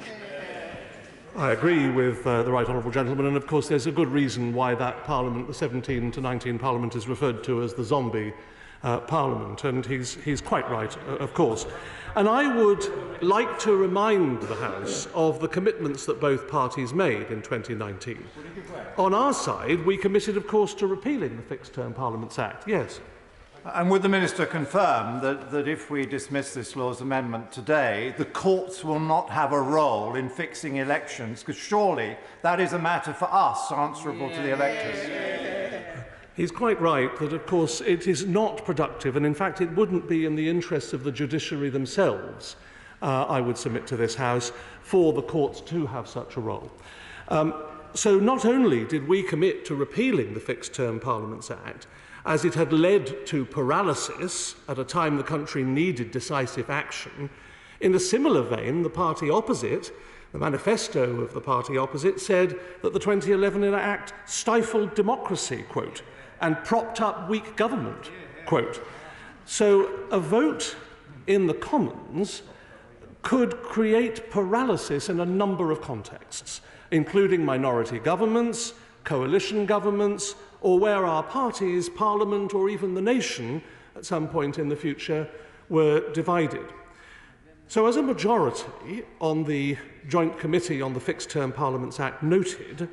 I agree with the right honourable gentleman, and of course there's a good reason why that Parliament, the 17 to 19 Parliament, is referred to as the zombie Parliament, and he's quite right, of course. And I would like to remind the House of the commitments that both parties made in 2019. On our side, we committed, of course, to repealing the Fixed Term Parliaments Act. Yes. And would the Minister confirm that if we dismiss this Law's amendment today, the courts will not have a role in fixing elections? Because surely that is a matter for us, answerable to the electors. He's quite right that, of course, it is not productive, and in fact it wouldn't be in the interests of the judiciary themselves, I would submit to this House, for the courts to have such a role. So not only did we commit to repealing the Fixed Term Parliaments Act, as it had led to paralysis at a time the country needed decisive action, in a similar vein, the party opposite, the manifesto of the party opposite, said that the 2011 Act stifled democracy, quote, and propped up weak government, quote. So a vote in the Commons could create paralysis in a number of contexts, including minority governments, coalition governments, or where our parties, Parliament, or even the nation at some point in the future were divided. So as a majority on the Joint Committee on the Fixed Term Parliaments Act noted,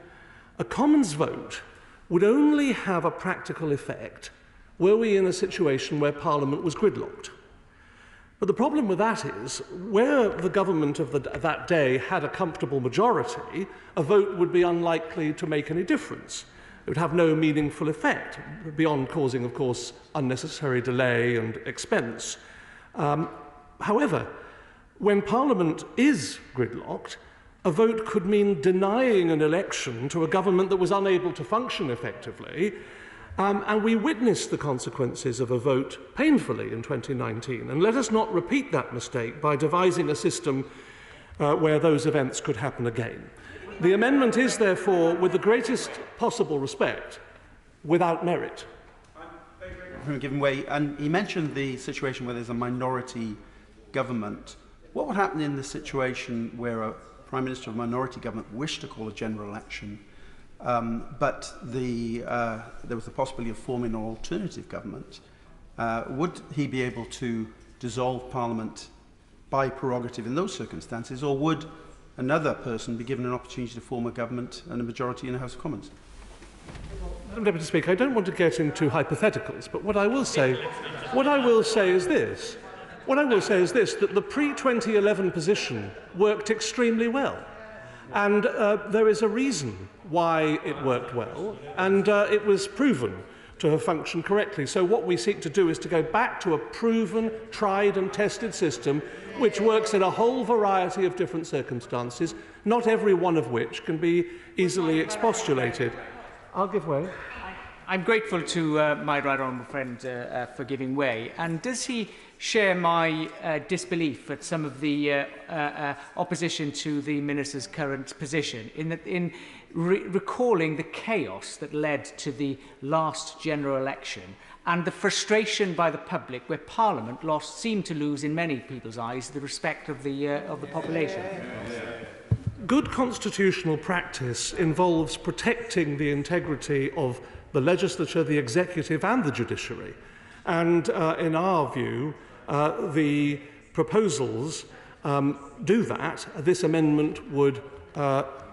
a Commons vote would only have a practical effect were we in a situation where Parliament was gridlocked. But the problem with that is, where the government of that day had a comfortable majority, a vote would be unlikely to make any difference. It would have no meaningful effect, beyond causing, of course, unnecessary delay and expense. However, when Parliament is gridlocked, a vote could mean denying an election to a government that was unable to function effectively, and we witnessed the consequences of a vote painfully in 2019. And let us not repeat that mistake by devising a system where those events could happen again. The amendment is, therefore, with the greatest possible respect, without merit. Given way, and he mentioned the situation where there's a minority government. What would happen in the situation where a Prime Minister of a minority government wished to call a general election, but there was the possibility of forming an alternative government? Would he be able to dissolve Parliament by prerogative in those circumstances, or would another person be given an opportunity to form a government and a majority in the House of Commons? Madam Deputy Speaker, I don't want to get into hypotheticals, but what I will say is this. That the pre-2011 position worked extremely well. And there is a reason why it worked well, and it was proven to have functioned correctly. So what we seek to do is to go back to a proven, tried and tested system which works in a whole variety of different circumstances, not every one of which can be easily expostulated. I'll give way. I'm grateful to my right honourable friend for giving way. And does he share my disbelief at some of the opposition to the Minister's current position in recalling the chaos that led to the last general election and the frustration by the public where Parliament seemed to lose, in many people's eyes, the respect of the population? Good constitutional practice involves protecting the integrity of the legislature, the executive and the judiciary. And in our view, the proposals do that. This amendment would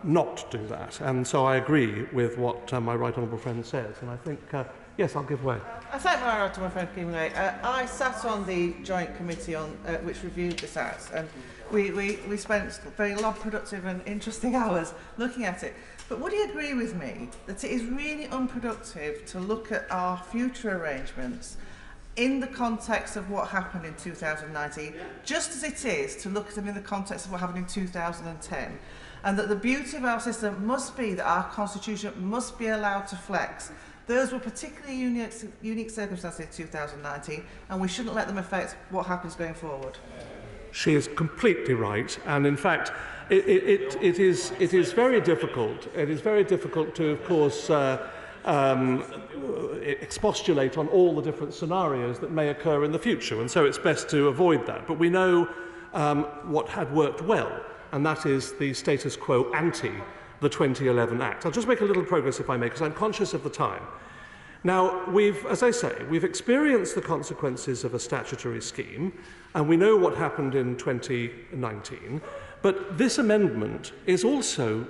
not do that. And so I agree with what my right honourable friend says. And I think, yes, I'll give way. I thank my right honourable friend for giving way. I sat on the joint committee on which reviewed this Act, and we spent very long, productive and interesting hours looking at it. But would you agree with me that it is really unproductive to look at our future arrangements in the context of what happened in 2019, just as it is to look at them in the context of what happened in 2010? and that the beauty of our system must be that our constitution must be allowed to flex. Those were particularly unique circumstances in 2019, and we shouldn't let them affect what happens going forward. She is completely right, and in fact, it is very difficult. It is very difficult to, of course, expostulate on all the different scenarios that may occur in the future, and so it's best to avoid that. But we know what had worked well, and that is the status quo ante the 2011 Act. I'll just make a little progress, if I may, because I'm conscious of the time. Now, as I say, we've experienced the consequences of a statutory scheme, and we know what happened in 2019, but this amendment is also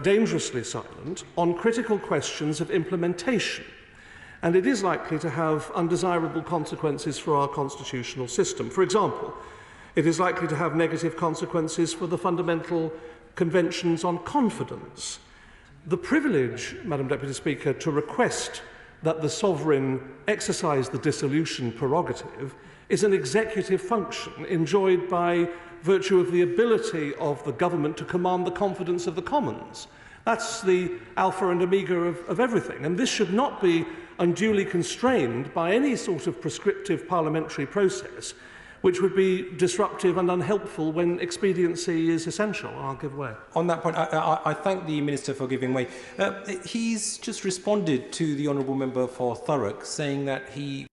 dangerously silent on critical questions of implementation, and it is likely to have undesirable consequences for our constitutional system. For example, it is likely to have negative consequences for the fundamental conventions on confidence. The privilege, Madam Deputy Speaker, to request that the sovereign exercise the dissolution prerogative is an executive function enjoyed by virtue of the ability of the government to command the confidence of the Commons. That's the alpha and omega of everything, and this should not be unduly constrained by any sort of prescriptive parliamentary process which would be disruptive and unhelpful when expediency is essential. I'll give way. On that point, I thank the Minister for giving way. He's just responded to the Honourable Member for Thurrock, saying that he